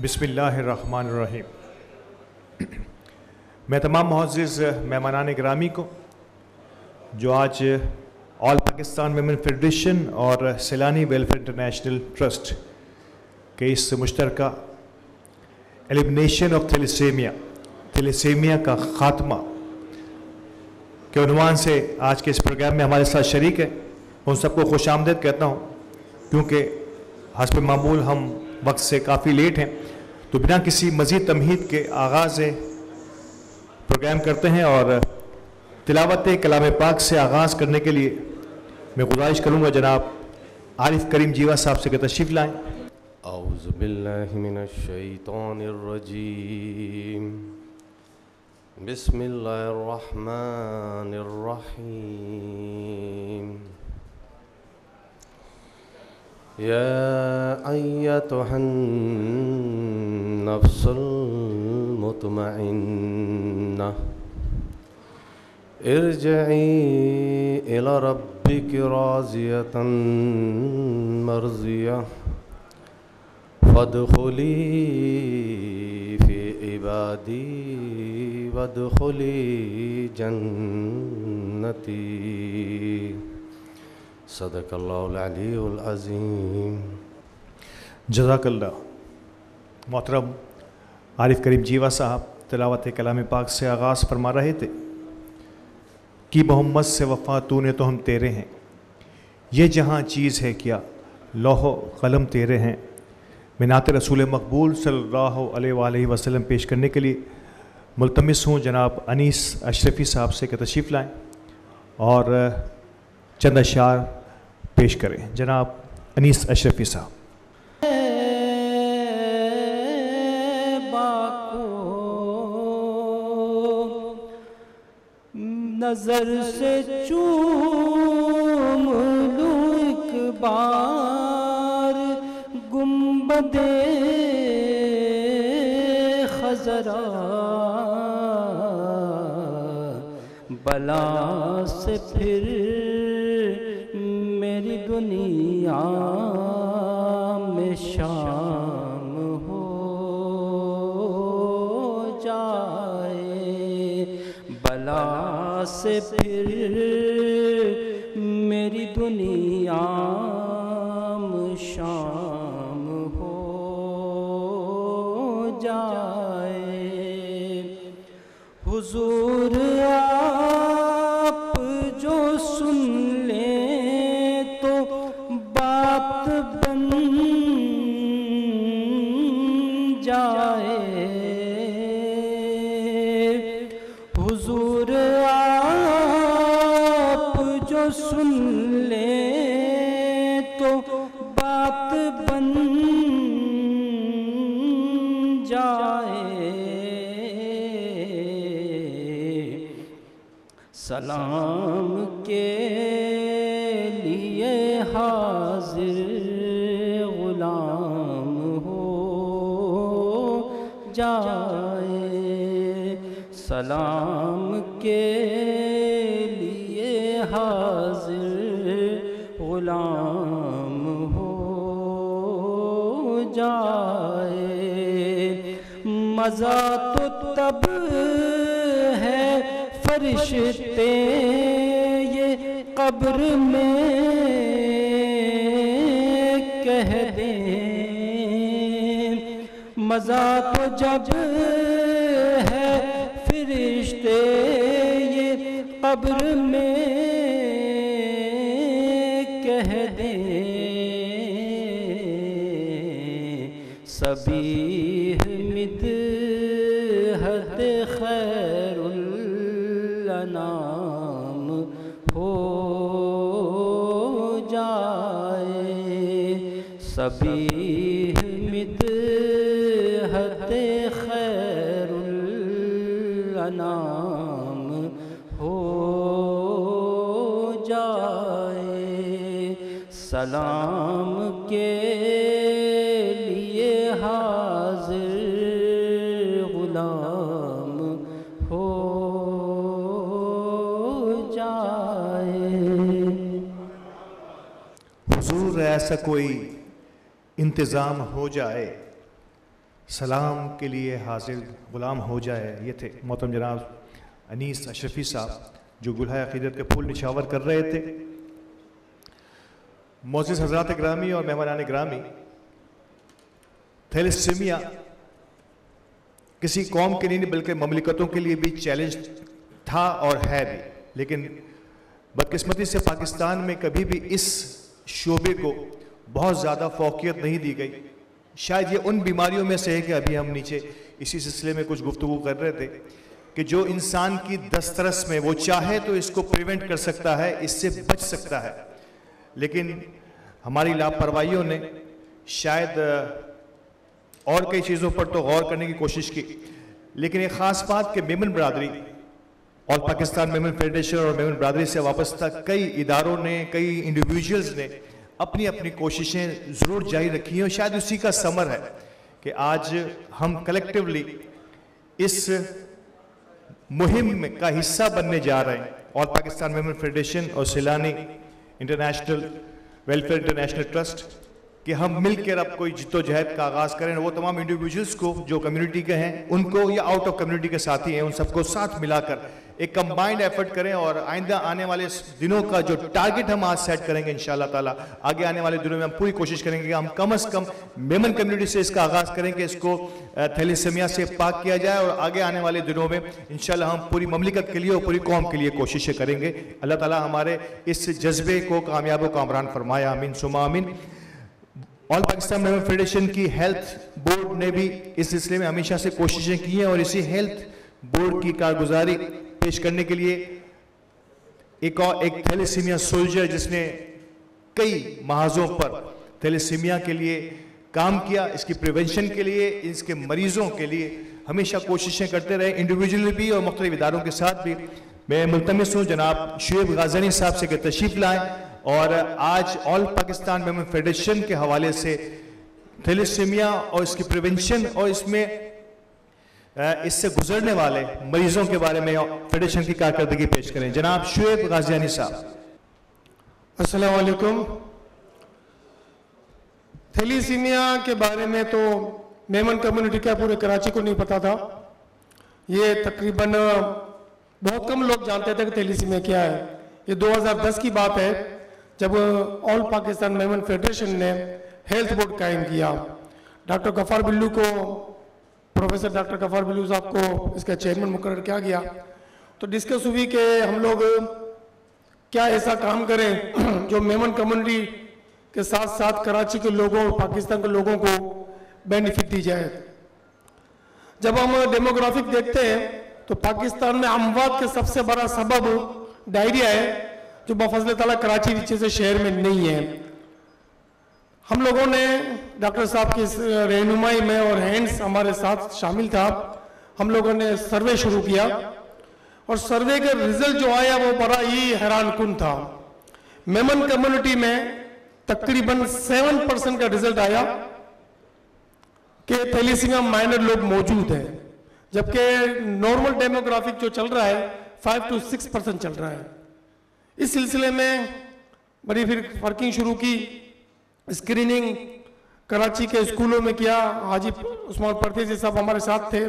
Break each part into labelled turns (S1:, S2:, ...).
S1: बिस्मिल्लाहिर्रहमानिर्रहीम। मैं तमाम मुअज़्ज़िज़ मेहमानान गिरामी को जो आज ऑल पाकिस्तान विमेन फेडरेशन और सैलानी वेलफेयर इंटरनेशनल ट्रस्ट के इस मुश्तरका एलिमिनेशन ऑफ थैलेसीमिया का ख़ात्मा के उन्वान से आज के इस प्रोग्राम में हमारे साथ शरीक है, उन सबको खुश आमदीद कहता हूँ। क्योंकि हस्ब मामूल हम वक्त से काफ़ी लेट हैं, तो बिना किसी मज़ीद तमहीद के आगाज़ प्रोग्राम करते हैं और तिलावत कलाम पाक से आगाज़ करने के लिए मैं गुजारिश करूँगा जनाब आरिफ करीम जीवा साहब से तशरीफ़ लाएँ।
S2: औज़ु बिल्लाहि मिनश शैतानिर रजीम, बिस्मिल्लाहिर रहमानिर रहीम। या अय्यतुहन नफ्सुल मुतमइन्ना इरजिई इला रब्बिकी राज़ियतन मर्ज़िया फदखुली फ़ी इबादी वदखुली जन्नती। सदक़ल्लाहुल अलीयुल अज़ीम।
S1: जज़ाकल्लाह। मोहतरम आरिफ करीम जीवा साहब तिलावत कलाम पाक से आगाज़ फरमा रहे थे कि मोहम्मद से वफ़ा तूने तो हम तेरे हैं, ये जहाँ चीज़ है क्या लौहो कलम तेरे हैं। मैं नात रसूल मकबूल सल्लल्लाहु अलैहि वसल्लम पेश करने के लिए मुल्तमिस हूँ जनाब अनीस अशरफ़ी साहब से तशरीफ़ लाएँ और चंद अशार पेश करें। जनाब अनीस अशरफ़ी साहब।
S3: नजर से चूम लूं एक बार गुंबदे खजरा, बला से फिर मेरी दुनिया में शाम हो जाए, बला से फिर मेरी दुनिया में शाम हो जाए। हुजूर आप जो सुन लें तो बात बन जाए, हुजूर आप जो सुन लें तो बात बन जाए। सलाम के लिए हाजिर गुलाम हो जाए, सलाम के लिए हाजिर गुलाम हो जाए। मज़ा तो तब है फरिश्ते ये कब्र में कह दें, मज़ा तो जब है फरिश्ते ये कब्र में कह दें। सबीह मिदहत खैरुल अनाम हो जाए, सबीह मिदहत खैरुल अनाम हो जाए। सलाम के लिए हाजिर गुलाम हो जाए।
S1: हुजूर ऐसा कोई इंतज़ाम हो जाए, सलाम के लिए हाजिर गुलाम हो जाए। ये थे मोहतरम जनाब अनीस अशरफी साहब जो गुलहा अक़ीदत के फूल निछावर कर रहे थे। मोअज़्ज़िज़ हज़रात ग्रामी और मेहमानान ग्रामी, थैलेसीमिया किसी कौम के नहीं बल्कि ममलिकतों के लिए भी चैलेंज था और है भी, लेकिन बदकिस्मती से पाकिस्तान में कभी भी इस शोबे को बहुत ज़्यादा फ़ौक़ियत नहीं दी गई। शायद ये उन बीमारियों में से है कि अभी हम नीचे इसी सिलसिले में कुछ गुफ्तगू कर रहे थे कि जो इंसान की दस्तरस में वो चाहे तो इसको प्रिवेंट कर सकता है, इससे बच सकता है, लेकिन हमारी लापरवाहियों ने शायद और कई चीज़ों पर तो गौर करने की कोशिश की। लेकिन एक ख़ास बात कि मेमन बरादरी और पाकिस्तान मेमन फेडरेशन और मेमन बरादरी से वाबस्ता कई इदारों ने, कई इंडिविजुअल्स ने अपनी अपनी कोशिशें ज़रूर जारी रखी हैं और शायद उसी का समर है कि आज हम कलेक्टिवली इस मुहिम का हिस्सा बनने जा रहे हैं। और पाकिस्तान मेमन फेडरेशन और सिलानी इंटरनेशनल वेलफेयर इंटरनेशनल ट्रस्ट कि हम मिलकर अब कोई जिद्दोजहद का आगाज़ करें। वो तमाम इंडिविजुअल्स को जो कम्युनिटी के हैं उनको या आउट ऑफ कम्युनिटी के साथी हैं उन सबको साथ मिलाकर एक कंबाइंड एफर्ट करें और आइंदा आने वाले दिनों का जो टारगेट हम आज सेट करेंगे इंशाअल्लाह ताला, आगे आने वाले दिनों में हम पूरी कोशिश करेंगे कि हम कम से कम मेमन कम्युनिटी से इसका आगाज़ करें कि इसको थैलेसीमिया से पाक किया जाए और आगे आने वाले दिनों में इंशाअल्लाह हम पूरी ममलिकत के लिए और पूरी कौम के लिए कोशिशें करेंगे। अल्लाह ताला हमारे इस जज्बे को कामयाब व कामरान फरमाए, आमीन सुमा आमीन। ऑल पाकिस्तान मेमन फेडरेशन की हेल्थ बोर्ड ने भी इस सिलसिले में हमेशा से कोशिशें की हैं और इसी हेल्थ बोर्ड की कारगुजारी पेश करने के लिए एक थैलेसीमिया सोल्जर जिसने कई महाजों पर थैलेसीमिया के लिए काम किया, इसकी प्रिवेंशन के लिए, इसके मरीजों के लिए हमेशा कोशिशें करते रहे, इंडिविजुअली भी और मुख्तलिफ इदारों के साथ भी। मैं मुल्तमिस हूँ जनाब शुएब गाज़नी साहब से कि तशरीफ़ लाएँ और आज ऑल पाकिस्तान मेमन फेडरेशन के हवाले से थैलेसीमिया और इसकी प्रिवेंशन और इसमें इससे गुजरने वाले मरीजों के बारे में फेडरेशन की कारकर्दगी पेश करें। जनाब शुएब गाज़नी साहब।
S4: अस्सलाम वालेकुम। थैलेसीमिया के बारे में तो मेमन कम्युनिटी का पूरे कराची को नहीं पता था। ये तकरीबन बहुत कम लोग जानते थे कि थैलेसीमिया क्या है। ये 2010 की बात है जब ऑल पाकिस्तान मेमन फेडरेशन ने हेल्थ बोर्ड कायम किया। डॉक्टर गफ़ार बिल्लू को, प्रोफेसर डॉक्टर गफ़ार बिल्लू साहब को इसका चेयरमैन मुकर्रर किया गया। तो डिस्कस हुई कि हम लोग क्या ऐसा काम करें जो मेमन कम्युनिटी के साथ साथ कराची के लोगों और पाकिस्तान के लोगों को बेनिफिट दी जाए। जब हम डेमोग्राफिक देखते हैं तो पाकिस्तान में अमवात के सबसे बड़ा सबब डायरिया है जो बफज़ल ताला कराची जैसे शहर में नहीं है। हम लोगों ने डॉक्टर साहब की रहनुमाई में और हैंड्स हमारे साथ शामिल था, हम लोगों ने सर्वे शुरू किया और सर्वे का रिजल्ट जो आया वो बड़ा ही हैरानकुन था। मेमन कम्युनिटी में तकरीबन 7% का रिजल्ट आया कि थैलेसीमिया माइनर लोग मौजूद हैं, जबकि नॉर्मल डेमोग्राफिक जो चल रहा है 5 to 6% चल रहा है। इस सिलसिले में बड़ी फिर वर्किंग शुरू की, स्क्रीनिंग कराची के स्कूलों में किया। हाजी उस्मान परदेसी साहब हमारे साथ थे।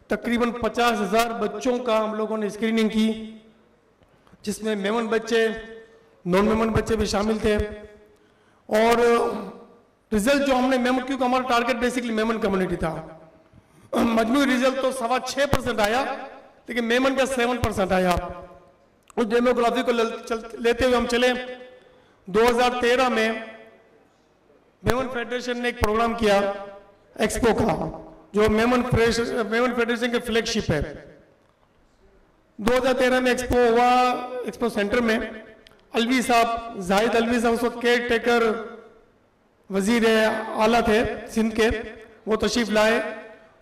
S4: तकरीबन 50,000 बच्चों का हम लोगों ने स्क्रीनिंग की, जिसमें मेमन बच्चे, नॉन मेमन बच्चे भी शामिल थे। और रिजल्ट जो हमने मेमन, क्योंकि हमारा टारगेट बेसिकली मेमन कम्युनिटी था, मजमूई रिजल्ट तो 6.25% आया, लेकिन मेमन का 7% आया। उस डेमोग्राफी को लेते हुए हम चले। 2013 में मेमन फेडरेशन ने एक प्रोग्राम किया एक्सपो का, जो मेमन फेडरेशन के फ्लैगशिप है। 2013 में एक्सपो हुआ, एक्सपो सेंटर में अलवी साहब, जाहिद अलवी साहब उस वक्त केयर टेकर वजीर आला थे सिंध के, वो तशरीफ लाए।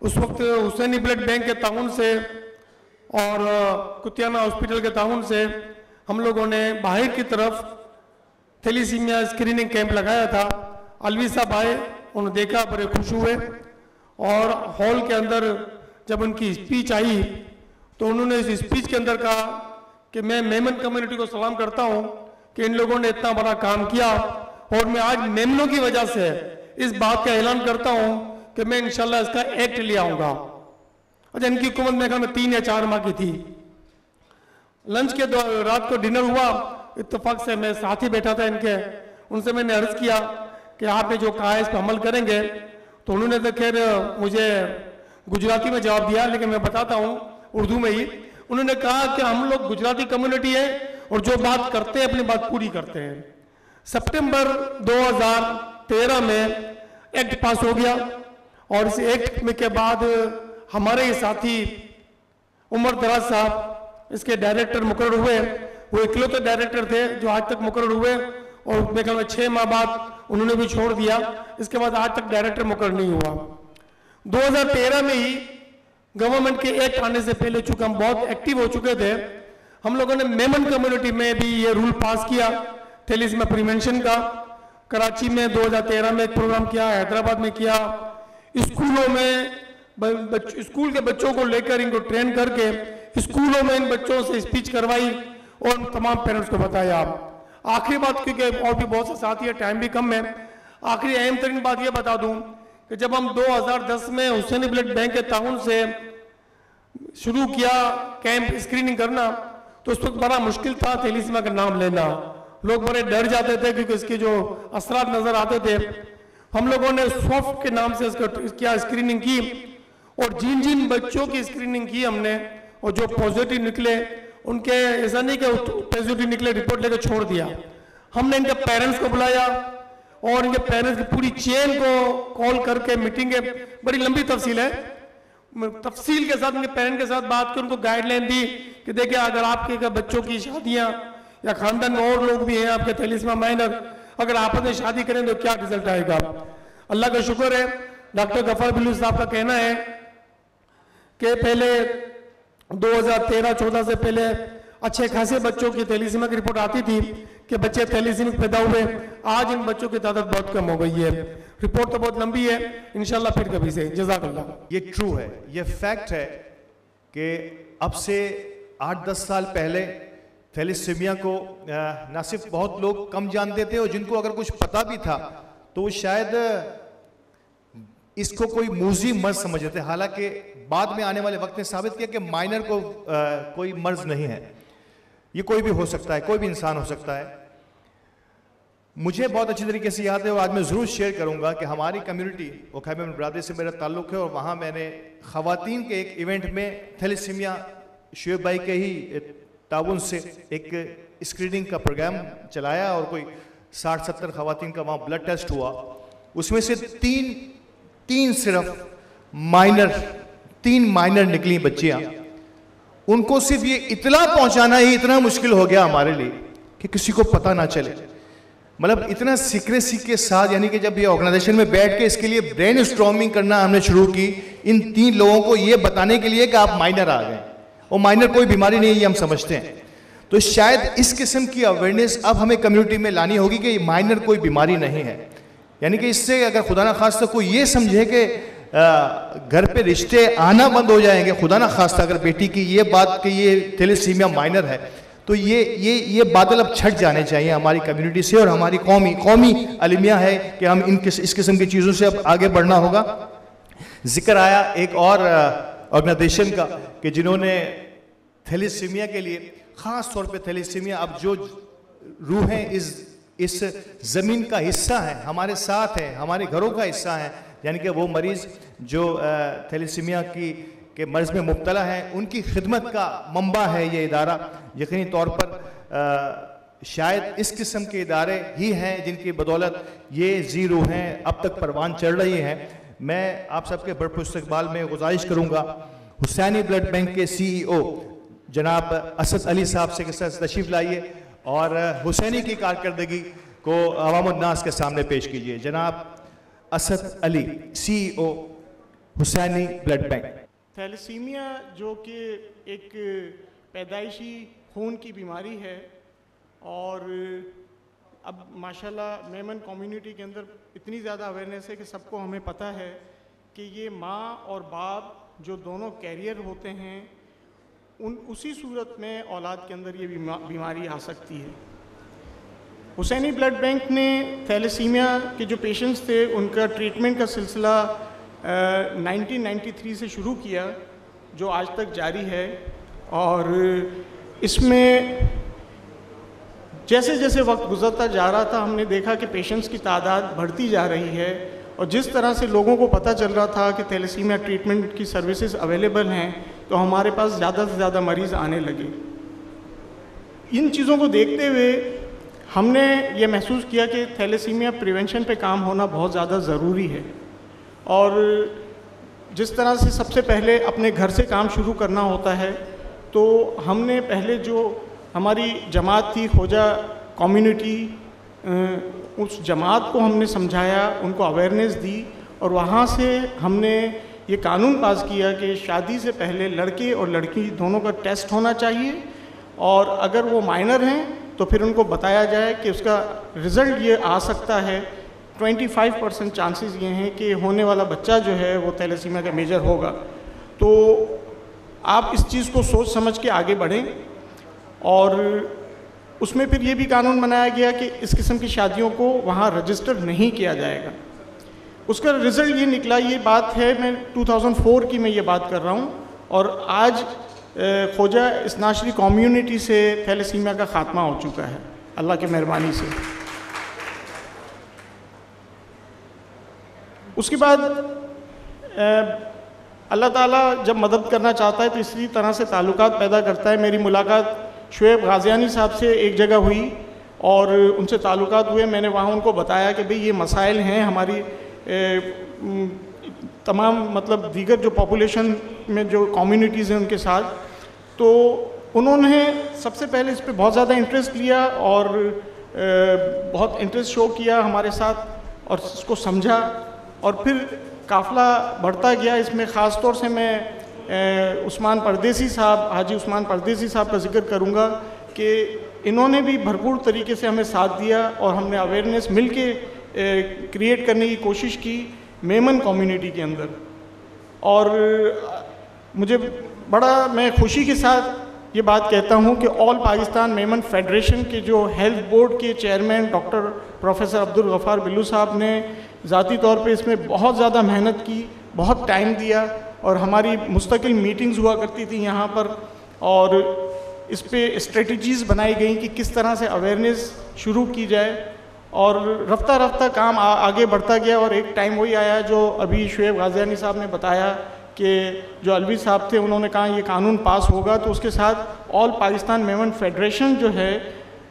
S4: उस वक्त हुसैनी ब्लड बैंक के ताउन से और कुतियाना हॉस्पिटल के ताउन से हम लोगों ने बाहर की तरफ थैलेसीमिया स्क्रीनिंग कैंप लगाया था। अलवी साहब आए, उन्होंने देखा, बड़े खुश हुए और हॉल के अंदर जब उनकी स्पीच आई तो उन्होंने इस स्पीच के अंदर कहा कि मैं मेमन कम्युनिटी को सलाम करता हूं कि इन लोगों ने इतना बड़ा काम किया और मैं आज मेमनों की वजह से इस बात का ऐलान करता हूं कि मैं इंशाल्लाह इसका एक्ट ले आऊँगा। अच्छा, इनकी हुकूमत मेरे ख्याल में 3 या 4 माह की थी। लंच के रात को डिनर हुआ, इत्तेफाक से मैं साथ ही बैठा था इनके, उनसे मैंने अर्ज़ किया कि आपने जो कहा है इस पर अमल करेंगे। तो उन्होंने तो खैर मुझे गुजराती में जवाब दिया, लेकिन मैं बताता हूँ उर्दू में ही। उन्होंने कहा कि हम लोग गुजराती कम्युनिटी है और जो बात करते हैं अपनी बात पूरी करते हैं। सितंबर 2013 में एक्ट पास हो गया और इस एक्ट में के बाद हमारे ही साथी उमर दराज साहब इसके डायरेक्टर मुकर्रर हुए। वो इकलौते डायरेक्टर थे जो आज तक मुकर्रर हुए और मेरे ख्याल में 6 माह बाद उन्होंने भी छोड़ दिया। इसके बाद आज तक डायरेक्टर मुकर्रर नहीं हुआ। 2013 में ही गवर्नमेंट के एक्ट आने से पहले, चूंकि हम बहुत एक्टिव हो चुके थे, हम लोगों ने मेमन कम्युनिटी में भी ये रूल पास किया थैलेसीमिया प्रिवेंशन का। कराची में 2013 में एक प्रोग्राम किया, हैदराबाद में किया, स्कूलों में स्कूल के बच्चों को लेकर इनको ट्रेन करके स्कूलों में इन बच्चों से स्पीच करवाई और तमाम पेरेंट्स को बताया। आखिरी बात, क्योंकि और भी बहुत से साथी है, टाइम भी कम है, आखिरी अहम तरीन बात यह बता दूं कि जब हम 2010 में हुसैनी ब्लड बैंक के ताउन से शुरू किया कैंप स्क्रीनिंग करना, तो उस वक्त बड़ा मुश्किल था थैलेसीमिया का नाम लेना। लोग बड़े डर जाते थे क्योंकि इसके जो असरात नजर आते थे। हम लोगों ने सॉफ्ट के नाम से इसका क्या स्क्रीनिंग की और जिन जिन बच्चों की स्क्रीनिंग की हमने और जो पॉजिटिव निकले, उनके ऐसा नहीं कि पॉजिटिव निकले रिपोर्ट लेकर छोड़ दिया। हमने इनके पेरेंट्स को बुलाया और इनके पेरेंट्स की पूरी चेन को कॉल करके मीटिंग, बड़ी लंबी तफसील है, तफसील के साथ उनके पेरेंट के साथ बात कर उनको गाइडलाइन दी कि देखिए अगर आपके बच्चों की शादियां या खानदान में और लोग भी हैं आपके थैलेसीमिया माइनर, अगर आपस में शादी करें तो क्या रिजल्ट आएगा। अल्लाह का शुक्र है, डॉक्टर गफार बिल्लू साहब का कहना है कि पहले 2013-14 से पहले अच्छे खासे बच्चों की थैलेसीमिया की रिपोर्ट आती थी कि बच्चे थैलेसीमिया पैदा हुए। आज इन बच्चों की तादाद बहुत कम हो गई है। रिपोर्ट तो बहुत लंबी है, इंशाल्लाह फिर कभी से। जज़ाकल्लाह।
S1: ये ट्रू है, ये फैक्ट है कि अब से 8-10 साल पहले थैलेसीमिया को न सिर्फ बहुत लोग कम जानते थे और जिनको अगर कुछ पता भी था तो शायद इसको कोई मूजी मर्ज समझते थे। हालांकि बाद में आने वाले वक्त ने साबित किया कि माइनर को कोई मर्ज नहीं है, ये कोई भी हो सकता है, कोई भी इंसान हो सकता है। मुझे बहुत अच्छी तरीके से याद है और आज मैं ज़रूर शेयर करूंगा कि हमारी कम्युनिटी और खैबर बरादरी से मेरा ताल्लुक़ है और वहाँ मैंने ख़वातीन के एक इवेंट में थैलेसीमिया शुएब भाई के ही ताउन से एक स्क्रीनिंग का प्रोग्राम चलाया और कोई 60-70 ख़वातीन का वहाँ ब्लड टेस्ट हुआ। उसमें से तीन सिर्फ तीन माइनर निकली बच्चियाँ। उनको सिर्फ ये इतला पहुँचाना ही इतना मुश्किल हो गया हमारे लिए कि किसी को पता ना चले। मतलब इतना सीक्रेसी के साथ, यानी कि जब ये ऑर्गेनाइजेशन में बैठ के इसके लिए ब्रेन स्टॉर्मिंग करना हमने शुरू की, इन 3 लोगों को ये बताने के लिए कि आप माइनर आ गए और माइनर कोई बीमारी नहीं है, ये हम समझते हैं। तो शायद इस किस्म की अवेयरनेस अब हमें कम्युनिटी में लानी होगी कि माइनर कोई बीमारी नहीं है। यानी कि इससे अगर खुदा ना खास्ता कोई ये समझे कि घर पे रिश्ते आना बंद हो जाएंगे, खुदा ना खास्ता अगर बेटी की ये बात कि ये थैलेसीमिया माइनर है, तो ये बादल अब छट जाने चाहिए हमारी कम्युनिटी से। और हमारी कौमी अलमिया है कि हम इस किस्म की चीज़ों से अब आगे बढ़ना होगा। जिक्र आया एक और ऑर्गेनाइजेशन का कि जिन्होंने थैलेसीमिया के लिए ख़ास तौर पे थैलेसीमिया अब जो रूहें इस ज़मीन का हिस्सा है, हमारे साथ है, हमारे घरों का हिस्सा है, यानी कि वो मरीज़ जो थैलेसीमिया के मर्ज़ में मुब्तला है, उनकी खिदमत का मंबा है ये इदारा। यकीनी तौर पर शायद इस किस्म के इदारे ही हैं जिनकी बदौलत ये जी रूहें अब तक परवान चढ़ रही हैं। मैं आप सबके बड़े इस्तकबाल में गुजारिश करूँगा हुसैनी ब्लड बैंक के CEO जनाब असद अली साहब से तशरीफ़ लाइए और हुसैनी की कारकर्दगी को अवामुन्नास के सामने पेश कीजिए। जनाब Asad Ali, CEO Husaini blood bank.
S5: Thalassaemia जो कि एक पैदाइशी खून की बीमारी है और अब माशाल्लाह मेमन कम्युनिटी के अंदर इतनी ज़्यादा अवेयरनेस है कि सबको हमें पता है कि ये माँ और बाप जो दोनों कैरियर होते हैं, उसी सूरत में औलाद के अंदर ये बीमारी आ सकती है। हुसैनी ब्लड बैंक ने थैलेसीमिया के जो पेशेंट्स थे उनका ट्रीटमेंट का सिलसिला 1993 से शुरू किया, जो आज तक जारी है। और इसमें जैसे जैसे वक्त गुजरता जा रहा था, हमने देखा कि पेशेंट्स की तादाद बढ़ती जा रही है, और जिस तरह से लोगों को पता चल रहा था कि थैलेसीमिया ट्रीटमेंट की सर्विसेज अवेलेबल हैं, तो हमारे पास ज़्यादा से ज़्यादा मरीज़ आने लगे। इन चीज़ों को देखते हुए हमने ये महसूस किया कि थैलेसीमिया प्रिवेंशन पे काम होना बहुत ज़्यादा ज़रूरी है। और जिस तरह से सबसे पहले अपने घर से काम शुरू करना होता है, तो हमने पहले जो हमारी जमात थी खोजा कम्युनिटी, उस जमात को हमने समझाया, उनको अवेयरनेस दी, और वहाँ से हमने ये कानून पास किया कि शादी से पहले लड़के और लड़की दोनों का टेस्ट होना चाहिए, और अगर वो माइनर हैं तो फिर उनको बताया जाए कि उसका रिज़ल्ट ये आ सकता है, 25% चांसेस ये हैं कि होने वाला बच्चा जो है वो थैलेसीमिया का मेजर होगा। तो आप इस चीज़ को सोच समझ के आगे बढ़ें। और उसमें फिर ये भी कानून बनाया गया कि इस किस्म की शादियों को वहाँ रजिस्टर नहीं किया जाएगा। उसका रिज़ल्ट ये निकला, ये बात है मैं 2004 की मैं ये बात कर रहा हूँ, और आज खोजा इसनाशरी कम्युनिटी से थैलेसीमिया का ख़ात्मा हो चुका है अल्लाह की मेहरबानी से। उसके बाद अल्लाह ताला जब मदद करना चाहता है तो इसी तरह से ताल्लुकात पैदा करता है। मेरी मुलाकात शुएब गाज़ियानी साहब से एक जगह हुई और उनसे ताल्लुकात हुए। मैंने वहाँ उनको बताया कि भाई ये मसाइल हैं हमारी तमाम मतलब दीगर जो पॉपुलेशन में जो कम्युनिटीज़ हैं उनके साथ। तो उन्होंने सबसे पहले इस पे बहुत ज़्यादा इंटरेस्ट लिया और बहुत इंटरेस्ट शो किया हमारे साथ और इसको समझा, और फिर काफ़िला बढ़ता गया। इसमें ख़ास तौर से मैं उस्मान परदेसी साहब, हाजी उस्मान परदेसी साहब का जिक्र करूँगा कि इन्होंने भी भरपूर तरीके से हमें साथ दिया और हमने अवेयरनेस मिल के क्रिएट करने की कोशिश की मेमन कम्युनिटी के अंदर। और मुझे बड़ा मैं खुशी के साथ ये बात कहता हूँ कि ऑल पाकिस्तान मेमन फेडरेशन के जो हेल्थ बोर्ड के chairman doctor professor Abdul Ghaffar Billu साहब ने ज़ाती तौर पे इसमें बहुत ज़्यादा मेहनत की, बहुत टाइम दिया, और हमारी मुस्तकिल मीटिंग्स हुआ करती थी यहाँ पर, और इस पे स्ट्रेटजीज़ बनाई गई कि किस तरह से अवेयरनेस शुरू की जाए। और रफ्ता रफ्ता काम आगे बढ़ता गया, और एक टाइम वही आया जो अभी शुएब गाज़ियानी साहब ने बताया कि जो अलवी साहब थे उन्होंने कहा ये कानून पास होगा, तो उसके साथ ऑल पाकिस्तान मेमन फेडरेशन जो है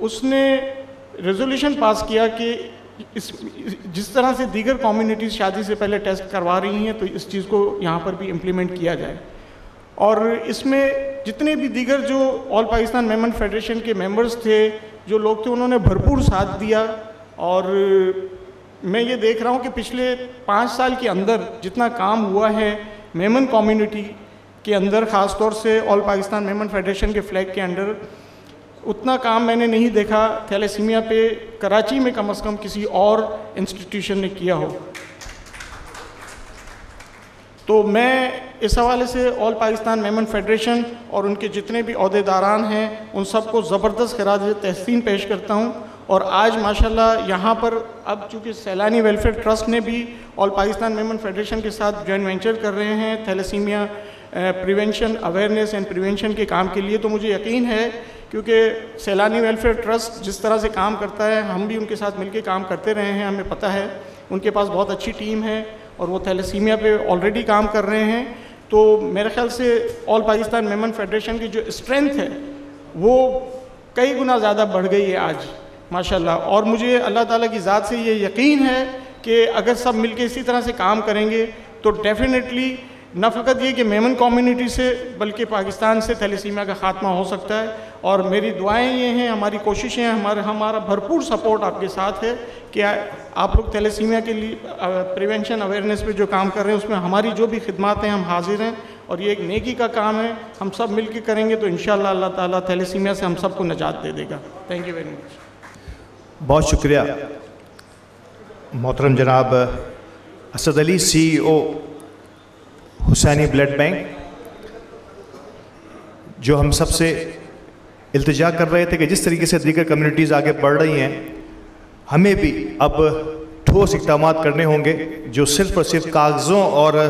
S5: उसने रेजोल्यूशन पास किया कि जिस तरह से दीगर कम्युनिटीज़ शादी से पहले टेस्ट करवा रही हैं तो इस चीज़ को यहाँ पर भी इम्प्लीमेंट किया जाए। और इसमें जितने भी दीगर जो ऑल पाकिस्तान मेमन फेडरेशन के मेंबर्स थे, जो लोग थे, उन्होंने भरपूर साथ दिया। और मैं ये देख रहा हूँ कि पिछले 5 साल के अंदर जितना काम हुआ है मेमन कम्युनिटी के अंदर, ख़ास तौर से ऑल पाकिस्तान मेमन फेडरेशन के फ्लैग के अंडर, उतना काम मैंने नहीं देखा थैलेसीमिया पे कराची में कम से कम किसी और इंस्टीट्यूशन ने किया हो। तो मैं इस हवाले से ऑल पाकिस्तान मेमन फेडरेशन और उनके जितने भी अहदेदारान हैं उन सबको ज़बरदस्त खिराज तहसीन पेश करता हूँ। और आज माशाल्लाह यहाँ पर अब चूँकि सैलानी वेलफेयर ट्रस्ट ने भी ऑल पाकिस्तान मेमन फेडरेशन के साथ जॉइंट वेंचर कर रहे हैं thalassaemia prevention, awareness and prevention के काम के लिए, तो मुझे यकीन है क्योंकि सैलानी वेलफेयर ट्रस्ट जिस तरह से काम करता है हम भी उनके साथ मिलकर काम करते रहे हैं, हमें पता है उनके पास बहुत अच्छी टीम है और वो थैलेसीमिया पे ऑलरेडी काम कर रहे हैं। तो मेरे ख्याल से ऑल पाकिस्तान मेमन फेडरेशन की जो स्ट्रेंथ है वो कई गुना ज़्यादा बढ़ गई है आज माशाल्लाह। और मुझे अल्लाह ताला की ज़ात से ये यकीन है कि अगर सब मिलके इसी तरह से काम करेंगे तो डेफिनेटली न फ़कत ये कि मेमन कम्युनिटी से बल्कि पाकिस्तान से थैलेसीमिया का ख़ात्मा हो सकता है। और मेरी दुआएं ये हैं, हमारी कोशिशें हैं, हमारा भरपूर सपोर्ट आपके साथ है कि आप लोग थैलेसीमिया के लिए प्रिवेंशन अवेयरनेस पे जो काम कर रहे हैं उसमें हमारी जो भी खिदमत हैं हम हाजिर हैं। और ये एक नेकी का काम है, हम सब मिल के करेंगे तो इंशाअल्लाह अल्लाह ताला थैलेसीमिया से हम सबको निजात दे देगा। Thank you very much.
S1: बहुत शुक्रिया मोहतरम जनाब Asad Ali, CEO Husaini blood bank, जो हम सबसे इल्तिजा कर रहे थे कि जिस तरीके से दीगर कम्युनिटीज़ आगे बढ़ रही हैं हमें भी अब ठोस इक़दाम करने होंगे जो सिर्फ़ और सिर्फ कागज़ों और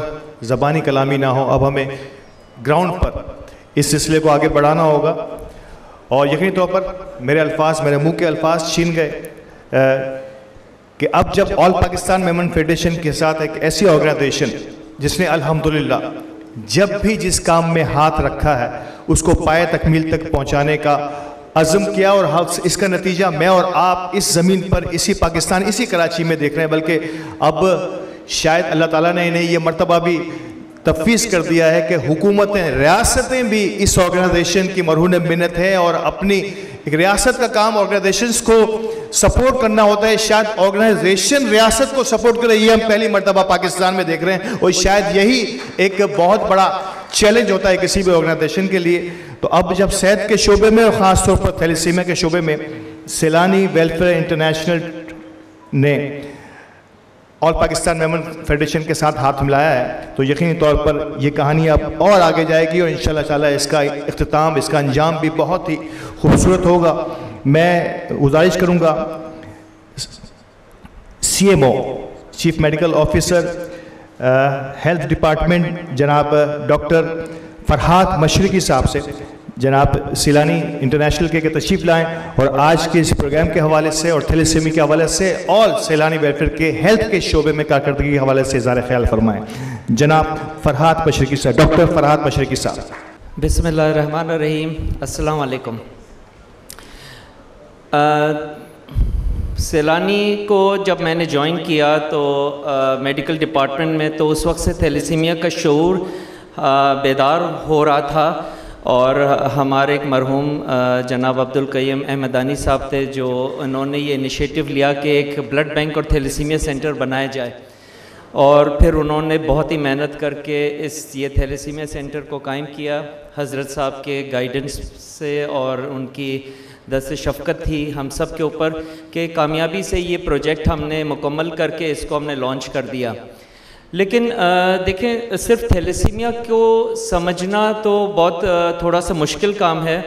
S1: ज़बानी कलामी ना हो। अब हमें ग्राउंड पर इस सिलसिले को आगे बढ़ाना होगा और यकीनी तौर पर मेरे मुंह के अल्फाज छीन गए कि अब जब ऑल पाकिस्तान मेमन फेडरेशन के साथ एक ऐसी ऑर्गेनाइजेशन जिसने अल्हम्दुलिल्लाह जब भी जिस काम में हाथ रखा है उसको पाए तकमील तक पहुंचाने का अज़्म किया और इसका नतीजा मैं और आप इस ज़मीन पर इसी पाकिस्तान इसी कराची में देख रहे हैं, बल्कि अब शायद अल्लाह ताला ने इन्हें ये मर्तबा भी तफवीज़ कर दिया है कि हुकूमतें रियासतें भी इस ऑर्गेनाइजेशन की मरहून मिन्नत है और अपनी एक रियासत का काम ऑर्गेनाइजेशंस को सपोर्ट करना होता है। शायद ऑर्गेनाइजेशन रियासत को सपोर्ट करे, ये हम पहली मर्तबा पाकिस्तान में देख रहे हैं और शायद यही एक बहुत बड़ा चैलेंज होता है किसी भी ऑर्गेनाइजेशन के लिए। तो अब जब सेहत के शोबे में और ख़ास तौर पर थैलेसीमिया के शोबे में सैलानी वेलफेयर इंटरनेशनल ने ऑल पाकिस्तान मेमन फेडरेशन के साथ हाथ मिलाया है तो यकीनी तौर पर ये कहानी अब और आगे जाएगी और इंशाल्लाह ताला इसका इख्तिताम, इसका अंजाम भी बहुत ही खूबसूरत होगा। मैं गुजारिश करूँगा CMO chief medical officer health department जनाब डॉक्टर फरहाद मशरकी साहब से जनाब सैलानी इंटरनेशनल के तशरीफ़ लाएँ और आज के इस प्रोग्राम के हवाले से और थैलेसीमिया के हवाले से और सैलानी वेलफेयर के हेल्थ के शोबे में कारकर्दगी के हवाले से इज़हार ख्याल फरमाएँ। जनाब फरहाद मशरकी साहब, डॉक्टर फरहाद मशरकी साहब।
S3: बिस्मिल्लाहिर्रहमानिर्रहीम, अस्सलाम वालेकुम। सैलानी को जब मैंने ज्वाइन किया तो मेडिकल डिपार्टमेंट में, तो उस वक्त से थैलेसीमिया का शऊर बेदार हो रहा था और हमारे एक मरहूम जनाब अब्दुल कय्यम अहमदानी साहब थे जो उन्होंने ये इनिशिएटिव लिया कि एक ब्लड बैंक और थैलेसीमिया सेंटर बनाया जाए और फिर उन्होंने बहुत ही मेहनत करके ये थैलेसीमिया सेंटर को कायम किया हज़रत साहब के गाइडेंस से और उनकी दस्त शफ़क़त थी हम सब के ऊपर कि कामयाबी से ये प्रोजेक्ट हमने मुकम्मल करके इसको हमने लॉन्च कर दिया। लेकिन देखें, सिर्फ थैलेसीमिया को समझना तो बहुत थोड़ा सा मुश्किल काम है।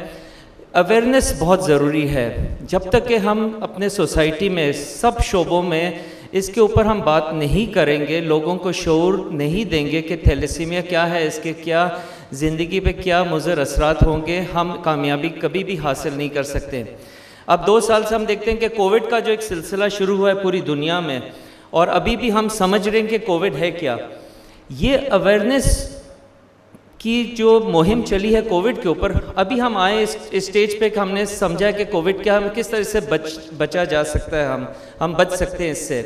S3: अवेयरनेस बहुत ज़रूरी है। जब तक कि हम अपने सोसाइटी में सब शोबों में इसके ऊपर हम बात नहीं करेंगे, लोगों को शऊर नहीं देंगे कि थैलेसीमिया क्या है, इसके क्या ज़िंदगी पे क्या मुज़र असरात होंगे, हम कामयाबी कभी भी हासिल नहीं कर सकते। अब 2 साल से हम देखते हैं कि कोविड का जो एक सिलसिला शुरू हुआ है पूरी दुनिया में और अभी भी हम समझ रहे हैं कि कोविड है क्या। ये अवेयरनेस की जो मुहिम चली है कोविड के ऊपर, अभी हम आए इस स्टेज पे कि हमने समझा कि कोविड क्या, हम किस तरह से बचा जा सकता है, हम बच सकते हैं इससे।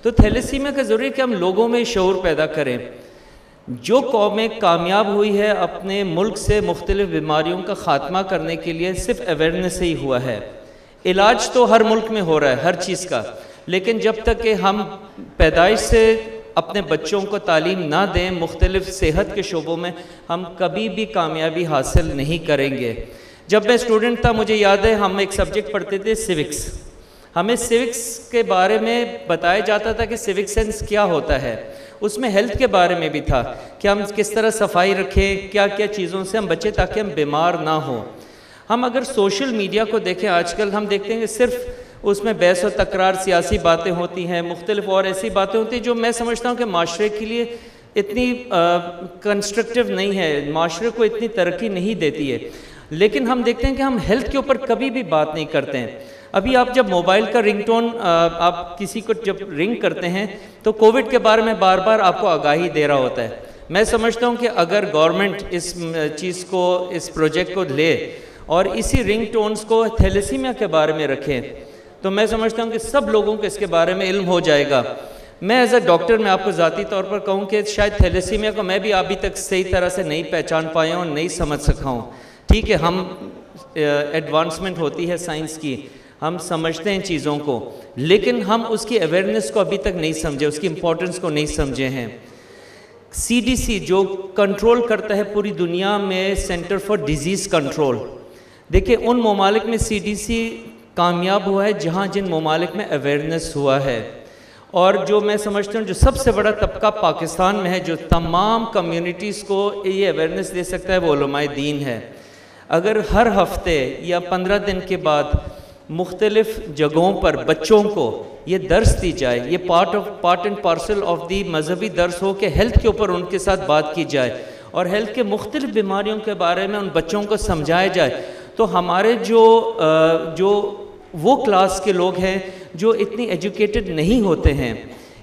S3: तो थैलेसीमिया का ज़रूरी है कि हम लोगों में शऊर पैदा करें। जो कौमें कामयाब हुई है अपने मुल्क से मुख्तलिफ़ बीमारियों का ख़ात्मा करने के लिए सिर्फ अवेयरनेस से ही हुआ है। इलाज तो हर मुल्क में हो रहा है हर चीज़ का, लेकिन जब तक कि हम पैदाइश से अपने बच्चों को तालीम ना दें मुख्तलिफ़ सेहत के शोबों में, हम कभी भी कामयाबी हासिल नहीं करेंगे। जब मैं स्टूडेंट था मुझे याद है हम एक सब्जेक्ट पढ़ते थे सिविक्स। हमें सिविक्स के बारे में बताया जाता था कि सिविक सेंस क्या होता है, उसमें हेल्थ के बारे में भी था कि हम किस तरह सफाई रखें, क्या क्या चीज़ों से हम बचें ताकि हम बीमार ना हो। हम अगर सोशल मीडिया को देखें आजकल हम देखते हैं कि सिर्फ उसमें बहस व तकरार, सियासी बातें होती हैं, मुख्तलिफ और ऐसी बातें होती हैं जो मैं समझता हूँ कि माशरे के लिए इतनी कंस्ट्रक्टिव नहीं है, माशरे को इतनी तरक्की नहीं देती है। लेकिन हम देखते हैं कि हम हेल्थ के ऊपर कभी भी बात नहीं करते हैं। अभी आप जब मोबाइल का रिंगटोन आप किसी को जब रिंग करते हैं तो कोविड के बारे में बार बार आपको आगाही दे रहा होता है। मैं समझता हूँ कि अगर गवर्नमेंट इस चीज़ को, इस प्रोजेक्ट को ले और इसी रिंगटोन्स को थैलेसीमिया के बारे में रखें तो मैं समझता हूँ कि सब लोगों को इसके बारे में इल्म हो जाएगा। मैं एज अ डॉक्टर मैं आपको ज़ाती तौर पर कहूँ कि शायद थैलेसीमिया को मैं भी अभी तक सही तरह से नहीं पहचान पाया हूँ, नहीं समझ सका हूँ। ठीक है, हम एडवांसमेंट होती है साइंस की, हम समझते हैं चीज़ों को, लेकिन हम उसकी अवेयरनेस को अभी तक नहीं समझे, उसकी इम्पोर्टेंस को नहीं समझे हैं। CDC जो कंट्रोल करता है पूरी दुनिया में, सेंटर फॉर डिजीज़ कंट्रोल, देखिए उन ममालिक में CDC कामयाब हुआ है जहाँ जिन ममालिक में अवेयरनेस हुआ है। और जो मैं समझता हूँ जो सबसे बड़ा तबका पाकिस्तान में है जो तमाम कम्युनिटीज़ को ये अवेयरनेस दे सकता है वो उलमाए दीन है। अगर हर हफ्ते या 15 दिन के बाद मुख्तलिफ़ जगहों पर बच्चों को ये दर्स दी जाए, ये part and parcel of the मजहबी दर्स हो कि हेल्थ के ऊपर उनके साथ बात की जाए और हेल्थ के मुख्तलिफ बीमारियों के बारे में उन बच्चों को समझाया जाए। तो हमारे जो वो क्लास के लोग हैं जो इतनी एजुकेटेड नहीं होते हैं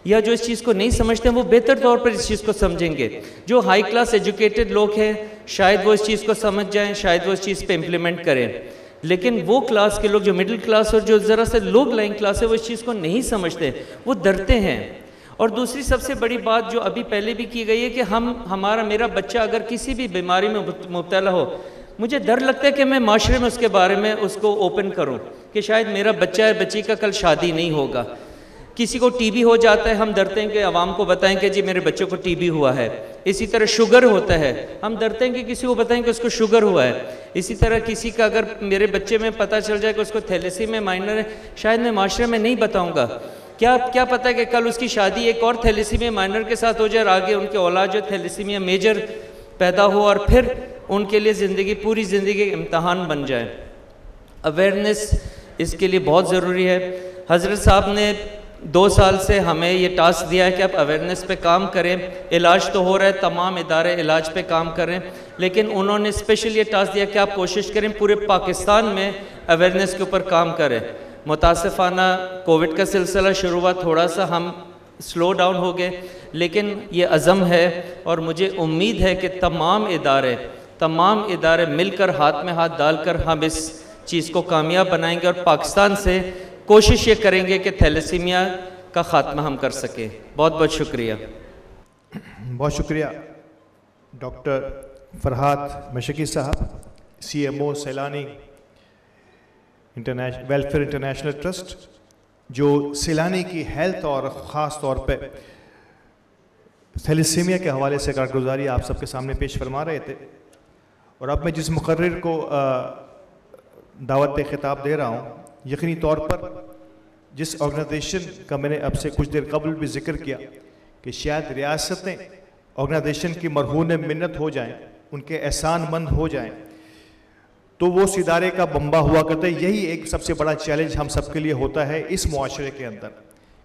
S3: या जो इस चीज़ को नहीं समझते हैं, वो बेहतर तौर पर इस चीज़ को समझेंगे। जो हाई क्लास एजुकेटेड लोग हैं शायद वो इस चीज़ को समझ जाएं, शायद वो इस चीज़ पे इम्प्लीमेंट करें, लेकिन वो क्लास के लोग जो मिडिल क्लास और जो ज़रा से लो लाइन क्लास है वो इस चीज़ को नहीं समझते, वो डरते हैं। और दूसरी सबसे बड़ी बात जो अभी पहले भी की गई है कि मेरा बच्चा अगर किसी भी बीमारी में मुब्तला हो, मुझे डर लगता है कि मैं माशरे में उसके बारे में उसको ओपन करूं कि शायद मेरा बच्चा या बच्ची का कल शादी नहीं होगा। किसी को टीबी हो जाता है, हम डरते हैं कि आवाम को बताएं कि जी मेरे बच्चे को टीबी हुआ है। इसी तरह शुगर होता है, हम डरते हैं कि किसी को बताएं कि उसको शुगर हुआ है। इसी तरह किसी का अगर मेरे बच्चे में पता चल जाए कि उसको थैलेसीमिया माइनर है, शायद मैं माशरे में नहीं बताऊँगा। क्या पता है कि कल उसकी शादी एक और थैलेसीमिया माइनर के साथ हो जाए और आगे उनके औलाद जो थैलेसीमिया मेजर पैदा हो और फिर उनके लिए पूरी ज़िंदगी इम्तहान बन जाए। अवेयरनेस इसके लिए बहुत ज़रूरी है। हज़रत साहब ने 2 साल से हमें ये टास्क दिया है कि आप अवेयरनेस पे काम करें। इलाज तो हो रहा है, तमाम इदारे इलाज पे काम करें, लेकिन उन्होंने स्पेशल ये टास्क दिया कि आप कोशिश करें पूरे पाकिस्तान में अवेयरनेस के ऊपर काम करें। मुतासिफाना कोविड का सिलसिला शुरू हुआ, थोड़ा सा हम स्लो डाउन हो गए, लेकिन ये अज़म है और मुझे उम्मीद है कि तमाम इदारे मिलकर हाथ में हाथ डालकर हम इस चीज़ को कामयाब बनाएंगे और पाकिस्तान से कोशिश ये करेंगे कि थैलेसीमिया का ख़ात्मा हम कर सकें। बहुत बहुत शुक्रिया।
S1: बहुत शुक्रिया डॉक्टर फरहाद मशकी साहब, CMO सैलानी वेलफेयर इंटरनेशनल ट्रस्ट, जो सैलानी की हेल्थ और ख़ास तौर पे थैलेसीमिया के हवाले से कारगुजारी आप सबके सामने पेश फरमा रहे थे। और अब मैं जिस मुकर्रिर को दावत खिताब दे रहा हूँ, यकीनी तौर पर जिस ऑर्गेनाइजेशन का मैंने अब से कुछ देर कबल भी जिक्र किया कि शायद रियासतें ऑर्गेनाइजेशन की मरहून मिन्नत हो जाएं, उनके एहसान मंद हो जाएं, तो वो उस इदारे का बम्बा हुआ करता है। यही एक सबसे बड़ा चैलेंज हम सबके लिए होता है इस मुआशरे के अंदर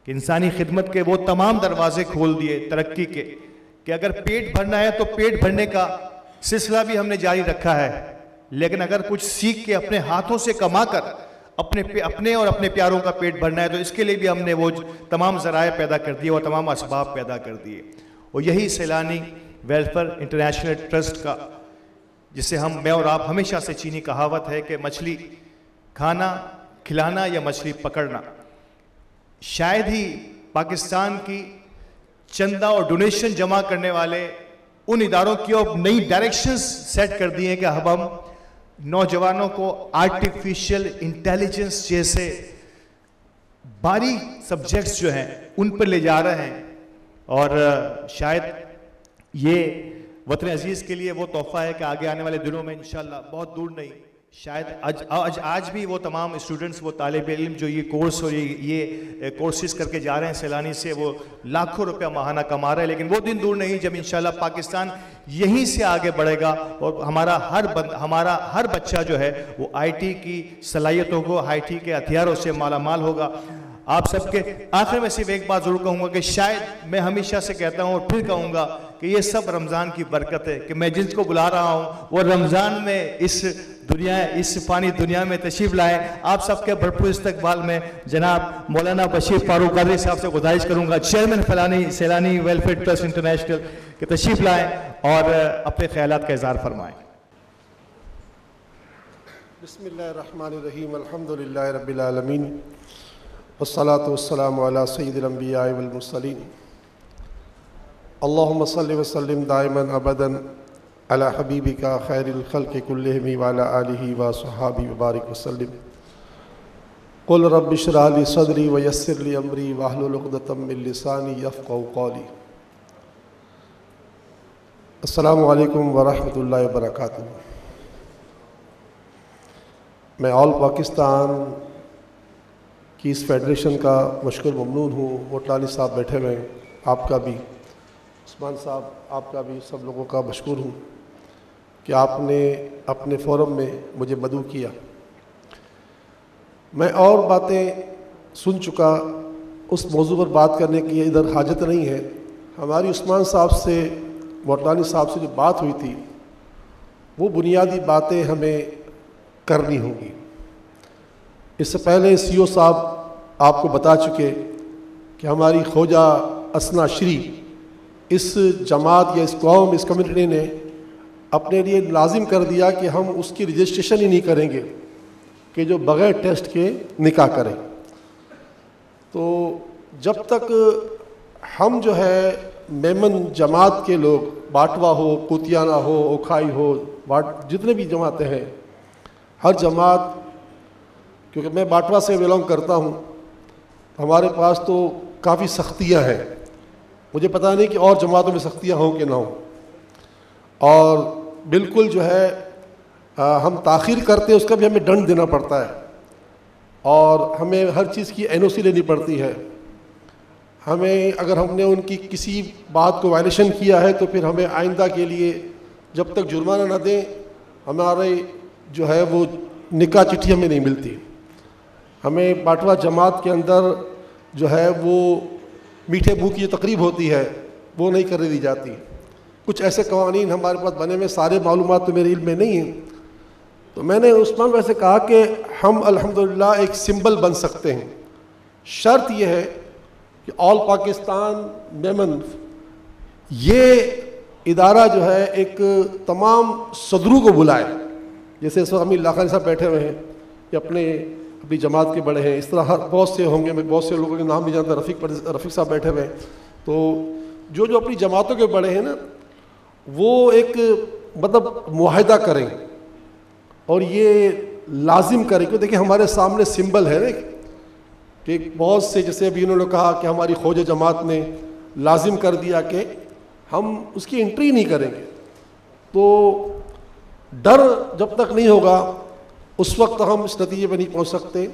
S1: कि इंसानी खिदमत के वो तमाम दरवाजे खोल दिए तरक्की के कि अगर पेट भरना है तो पेट भरने का सिलसिला भी हमने जारी रखा है, लेकिन अगर कुछ सीख के अपने हाथों से कमा कर अपने और अपने प्यारों का पेट भरना है तो इसके लिए भी हमने वो तमाम ज़राए पैदा कर दिए और तमाम असबाब पैदा कर दिए। और यही सैलानी वेलफेयर इंटरनेशनल ट्रस्ट का, जिसे मैं और आप हमेशा से चीनी कहावत है कि मछली खाना खिलाना या मछली पकड़ना, शायद ही पाकिस्तान की चंदा और डोनेशन जमा करने वाले उन इदारों की अब नई डायरेक्शंस सेट कर दिए हैं कि अब हम नौजवानों को आर्टिफिशियल इंटेलिजेंस जैसे बारीक सब्जेक्ट्स जो हैं उन पर ले जा रहे हैं। और शायद ये वतन अजीज़ के लिए वो तोहफा है कि आगे आने वाले दिनों में इंशाल्लाह, बहुत दूर नहीं, शायद आज भी वो तमाम स्टूडेंट्स, वो तालिब इल्म जो ये कोर्स और ये कोर्सेज करके जा रहे हैं सैलानी से, वो लाखों रुपया माहाना कमा रहे हैं। लेकिन वो दिन दूर नहीं जब इंशाल्लाह पाकिस्तान यहीं से आगे बढ़ेगा और हमारा हर बच्चा जो है वो IT की सलाहियतों को, IT के हथियारों से मालामाल होगा। आप सबके आखिर में सिर्फ एक बात जरूर कहूँगा कि शायद मैं हमेशा से कहता हूँ और फिर कहूँगा कि ये सब रमज़ान की बरकत है कि मैं जिसको बुला रहा हूँ वो रमज़ान में इस फ़ानी दुनिया में तशरीफ़ लाए। आप सबके भरपूर इस्तकबाल में जनाब मौलाना बशीर फारूक कादरी साहब से गुजारिश करूँगा, चेयरमैन सैलानी वेलफेयर ट्रस्ट इंटरनेशनल, के तशरीफ़ लाएँ और अपने ख्यालात का इज़हार फरमाएँ।
S6: बिस्मिल्लाहिर्रहमानिर्रहीम, अल्हम्दुलिल्लाहि रब्बिल आलमीन, वस्सलातु वस्सलामु अला सय्यिदिल अंबिया वल मुरसलीन, अल्लाहुम्मा सल्लि व सल्लिम दाइमन अबदन अला हबीबिका खैरिल खल्क़ि कुल्लिहिम व अला आलिहि व अस्हाबी व बारिक वसल्लिम। कुल रब्बि इश्रह ली सदरी व यस्सिर ली अमरी वहलुल उक़दतम मिन लिसानी यफ़क़हू क़ौली। अस्सलामु अलैकुम व रहमतुल्लाहि व बरकातुहू। मैं ऑल पाकिस्तान की इस फेडरेशन का मशकूर ममनून हूँ। मोटलानी साहब बैठे हुए हैं, आपका भी, उस्मान साहब आपका भी, सब लोगों का मशकूर हूँ कि आपने अपने फोरम में मुझे मदऊ किया। मैं और बातें सुन चुका उस मौजू पर बात करने की इधर हाजत नहीं है। हमारी उस्मान साहब से, मोटलानी साहब से जो बात हुई थी वो बुनियादी बातें हमें करनी होंगी। इससे पहले सीओ साहब आपको बता चुके कि हमारी ख्वाजा असना श्री इस जमात या इस कौम, इस कम्युनिटी ने अपने लिए लाजिम कर दिया कि हम उसकी रजिस्ट्रेशन ही नहीं करेंगे कि जो बग़ैर टेस्ट के निकाह करें। तो जब तक हम जो है मेमन जमात के लोग, बाटवा हो, कुतियाना हो, ओखाई हो, जितने भी जमातें हैं, हर जमात, क्योंकि मैं बाटवा से बिलोंग करता हूँ, हमारे पास तो काफ़ी सख्तियाँ हैं। मुझे पता नहीं कि और जमातों में सख्तियाँ हों कि ना हों। और बिल्कुल जो है हम ताख़ीर करते हैं उसका भी हमें दंड देना पड़ता है और हमें हर चीज़ की NOC लेनी पड़ती है। हमें अगर हमने उनकी किसी बात को वायलेशन किया है तो फिर हमें आइंदा के लिए जब तक जुर्माना न दें हमारे जो है वो निकाह चिट्ठी हमें नहीं मिलती। हमें बाटवा जमात के अंदर जो है वो मीठे मुँह की जो तकरीब होती है वो नहीं करने दी जाती। कुछ ऐसे कवानीन हमारे पास बने में, सारे मालूमात तो मेरे इल्म में नहीं हैं। तो मैंने उस्मान भाई से कहा कि हम अल्हम्दुलिल्लाह एक सिंबल बन सकते हैं। शर्त यह है कि ऑल पाकिस्तान मेमन ये इदारा जो है एक तमाम सदरू को बुलाए। जैसे इस वक्त अमीर लाखानी साहब बैठे हुए हैं, ये अपनी जमात के बड़े हैं, इस तरह बहुत से होंगे, मैं बहुत से लोगों के नाम नहीं जानता। रफ़ीक साहब बैठे हुए हैं। तो जो जो अपनी जमातों के बड़े हैं ना, वो एक मतलब मुआहदा करें और ये लाजिम करें। क्योंकि देखिए हमारे सामने सिंबल है ना कि बहुत से, जैसे अभी उन्होंने कहा कि हमारी ख्वाजा जमात ने लाजिम कर दिया कि हम उसकी एंट्री नहीं करेंगे। तो डर जब तक नहीं होगा उस वक्त हम इस नतीजे पर नहीं पहुंच सकते।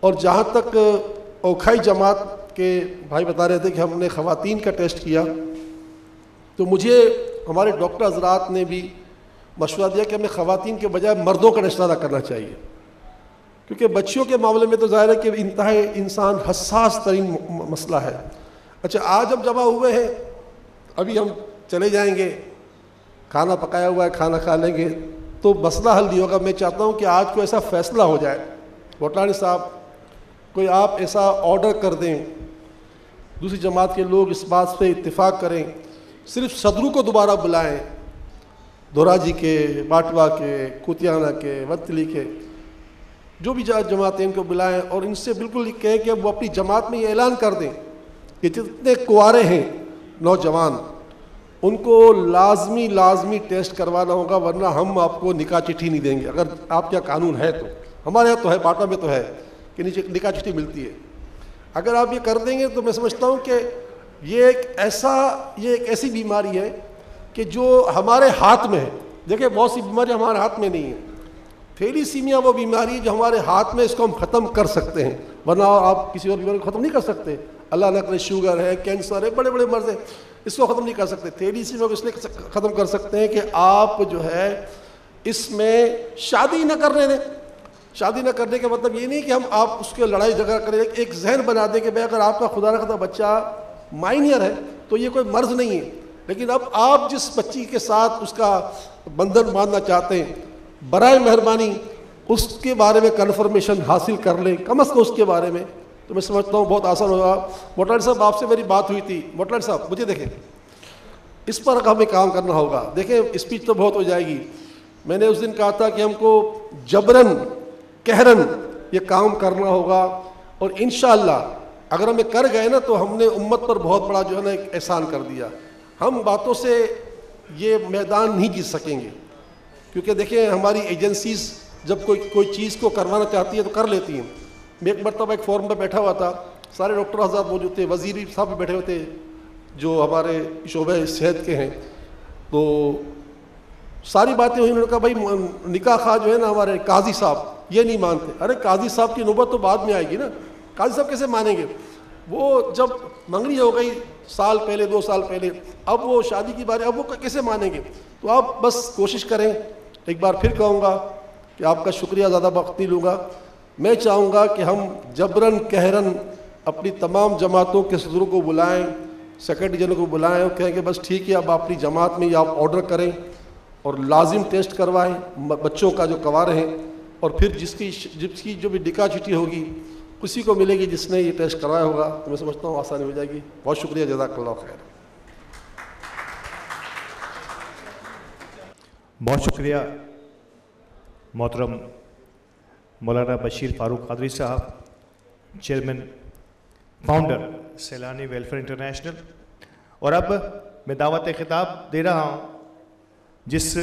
S6: और जहाँ तक ओखाई जमात के भाई बता रहे थे कि हमने ख़वातीन का टेस्ट किया, तो मुझे हमारे डॉक्टर हजरात ने भी मशवरा दिया कि हमें ख़वातीन के बजाय मर्दों का टेस्ट ज़्यादा करना चाहिए। क्योंकि बच्चियों के मामले में तो ज़ाहिर है कि इंतहाई इंसान हसास तरीन मसला है। अच्छा, आज हम जमा हुए हैं, अभी हम चले जाएंगे, खाना पकाया हुआ है, खाना खा लेंगे तो मसला हल नहीं होगा। मैं चाहता हूँ कि आज को ऐसा फ़ैसला हो जाए, मोटलानी साहब कोई आप ऐसा ऑर्डर कर दें, दूसरी जमात के लोग इस बात पे इत्तेफाक करें, सिर्फ सदरू को दोबारा बुलाएं, दोराजी के, बाटवा के, कुतियाना के, वतली के, जो भी जमातें इनको बुलाएं और इनसे बिल्कुल कहें कि वो अपनी जमात में ये ऐलान कर दें कि जितने कुंवारे हैं नौजवान उनको लाजमी टेस्ट करवाना होगा, वरना हम आपको निकाह चिट्ठी नहीं देंगे। अगर आपके यहाँ कानून है तो, हमारे यहाँ तो है, बाटा में तो है कि नीचे निकाह चिट्ठी मिलती है। अगर आप ये कर देंगे तो मैं समझता हूँ कि ये एक ऐसी बीमारी है कि जो हमारे हाथ में है। देखिए बहुत सी बीमारी हमारे हाथ में नहीं है। थैलीसीमिया वो बीमारी है जो हमारे हाथ में, इसको हम ख़त्म कर सकते हैं, वरना आप किसी और बीमारी को ख़त्म नहीं कर सकते। अल्लाह न करे शुगर है, कैंसर है, बड़े बड़े मर्ज हैं, इसको ख़त्म नहीं कर सकते। थैलीसीमिया को इसलिए ख़त्म कर सकते हैं कि आप जो है इसमें शादी न करने दें। शादी न करने का मतलब ये नहीं कि हम आप उसके लड़ाई झगड़ा करें, एक जहन बना दें कि भाई अगर आपका खुदा न खास्ता बच्चा माइनर है तो ये कोई मर्ज़ नहीं है, लेकिन अब आप जिस बच्ची के साथ उसका बंधन बांधना चाहते हैं, बराए मेहरबानी उसके बारे में कन्फर्मेशन हासिल कर लें, कम अज़ कम उसके बारे में। तो मैं समझता हूँ बहुत आसान होगा। मोटलानी साहब आपसे मेरी बात हुई थी। मोटलानी साहब मुझे देखें, इस पर हमें काम करना होगा। देखें स्पीच तो बहुत हो जाएगी। मैंने उस दिन कहा था कि हमको जबरन कहरन ये काम करना होगा और इंशाअल्लाह अगर हमें कर गए ना तो हमने उम्मत पर बहुत बड़ा जो है ना एक एहसान कर दिया। हम बातों से ये मैदान नहीं जीत सकेंगे, क्योंकि देखिए हमारी एजेंसीज जब कोई चीज़ को करवाना चाहती है तो कर लेती हैं। मैं एक मरतबा एक फोरम पर बैठा हुआ था, सारे डॉक्टर हज़रात मौजूद थे, वज़ीर साहब भी बैठे हुए थे जो हमारे शोबे सेहत के हैं। तो सारी बातें हुई। उन्होंने कहा भाई निकाह खा जो है ना हमारे काजी साहब ये नहीं मानते। अरे काजी साहब की नौबत तो बाद में आएगी ना, काजी साहब कैसे मानेंगे? वो जब मंगनी हो गई साल पहले, 2 साल पहले, अब वो शादी की बारी, अब वो कैसे मानेंगे? तो आप बस कोशिश करें। एक बार फिर कहूँगा कि आपका शुक्रिया, ज़्यादा वक्त नहीं लूँगा। मैं चाहूँगा कि हम जबरन कहरन अपनी तमाम जमातों के सदरों को बुलाएं, सेक्रेटरी जनरल को बुलाएं और कहें कि बस ठीक है, अब अपनी जमात में ये आप ऑर्डर करें और लाजिम टेस्ट करवाएं बच्चों का जो कवा रहे हैं, और फिर जिसकी जो भी डिका चिट्ठी होगी उसी को मिलेगी जिसने ये टेस्ट करवाया होगा। तो मैं समझता हूँ आसानी हो जाएगी। बहुत शुक्रिया, जज़ाकल्लाह खैर।
S1: बहुत शुक्रिया मोहतरम मौलाना बशीर फ़ारूक कादरी साहब, चेयरमैन फाउंडर सैलानी वेलफेयर इंटरनेशनल। और अब मैं दावत खिताब दे रहा हूँ जिस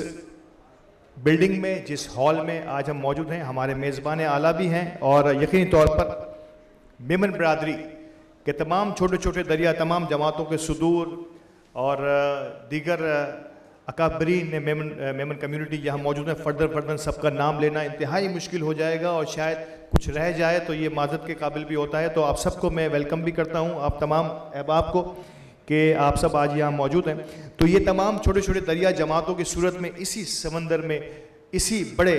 S1: बिल्डिंग में, जिस हॉल में आज हम मौजूद हैं, हमारे मेज़बान आला भी हैं और यकीनी तौर पर मेमन बरादरी के तमाम छोटे छोटे दरिया, तमाम जमातों के सुदूर और दीगर अकाबरीन ने मेमन कम्युनिटी यहाँ मौजूद है। फर्दर सबका नाम लेना इंतहाई मुश्किल हो जाएगा और शायद कुछ रह जाए तो ये माजरत के काबिल भी होता है। तो आप सबको मैं वेलकम भी करता हूँ, आप तमाम अहबाब को, कि आप सब आज यहाँ मौजूद हैं। तो ये तमाम छोटे छोटे दरिया जमातों की सूरत में इसी समंदर में, इसी बड़े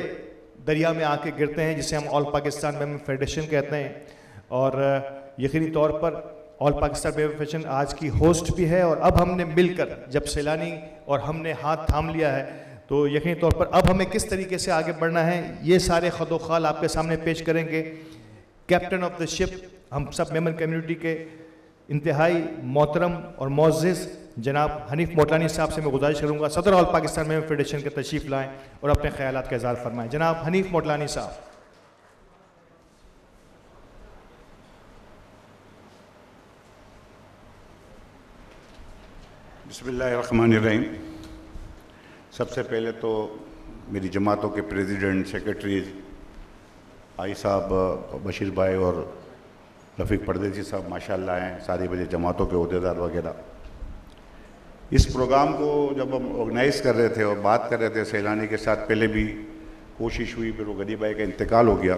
S1: दरिया में आके गिरते हैं जिसे हम ऑल पाकिस्तान मेमन फेडरेशन कहते हैं। और यकीनी तौर पर ऑल पाकिस्तान मेमन फेडरेशन आज की होस्ट भी है। और अब हमने मिलकर, जब सैलानी और हमने हाथ थाम लिया है, तो यकीनी तौर पर अब हमें किस तरीके से आगे बढ़ना है ये सारे खदोखाल आपके सामने पेश करेंगे कैप्टन ऑफ द शिप, हम सब मेमन कम्युनिटी के इंतहाई मोहतरम और मोअज़्ज़िज़ जनाब हनीफ मोटलानी साहब से मैं गुजारिश करूँगा सदर ऑल पाकिस्तान मेमन फेडरेशन के तशरीफ़ लाएँ और अपने ख्यालात का इज़हार फरमाएँ। जनाब हनीफ मोटलानी साहब।
S7: बिस्मिल्लाहिर्रहमानिर्रहीम। सबसे पहले तो मेरी जमातों के प्रेसिडेंट, सेक्रेटरीज, आई साहब, बशीर भाई और रफ़ीक परदेसी साहब माशाल्लाह हैं, सारी बजे जमातों के अहदेदार वगैरह। इस प्रोग्राम को जब हम ऑर्गेनाइज़ कर रहे थे और बात कर रहे थे सैलानी के साथ, पहले भी कोशिश हुई, फिर वो गनी भाई का इंतकाल हो गया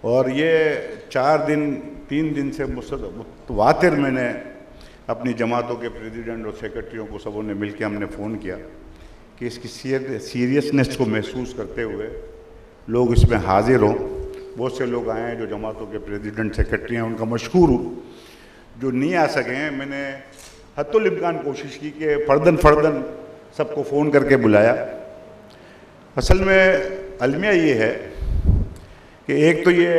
S7: और ये 3 दिन से मुतवातिर मैंने अपनी जमातों के प्रेसिडेंट और सेक्रेटरियों को सबों ने मिल के हमने फ़ोन किया कि इसकी सीरियसनेस को महसूस करते हुए लोग इसमें हाजिर हों। बहुत से लोग आए हैं जो जमातों के प्रेसिडेंट सेक्रेटरी हैं, उनका मशकूर हूँ। जो नहीं आ सके हैं, मैंने हत्तुल इम्कान कोशिश की कि फ़र्दन सबको फ़ोन करके बुलाया। असल में अलमिया ये है कि एक तो ये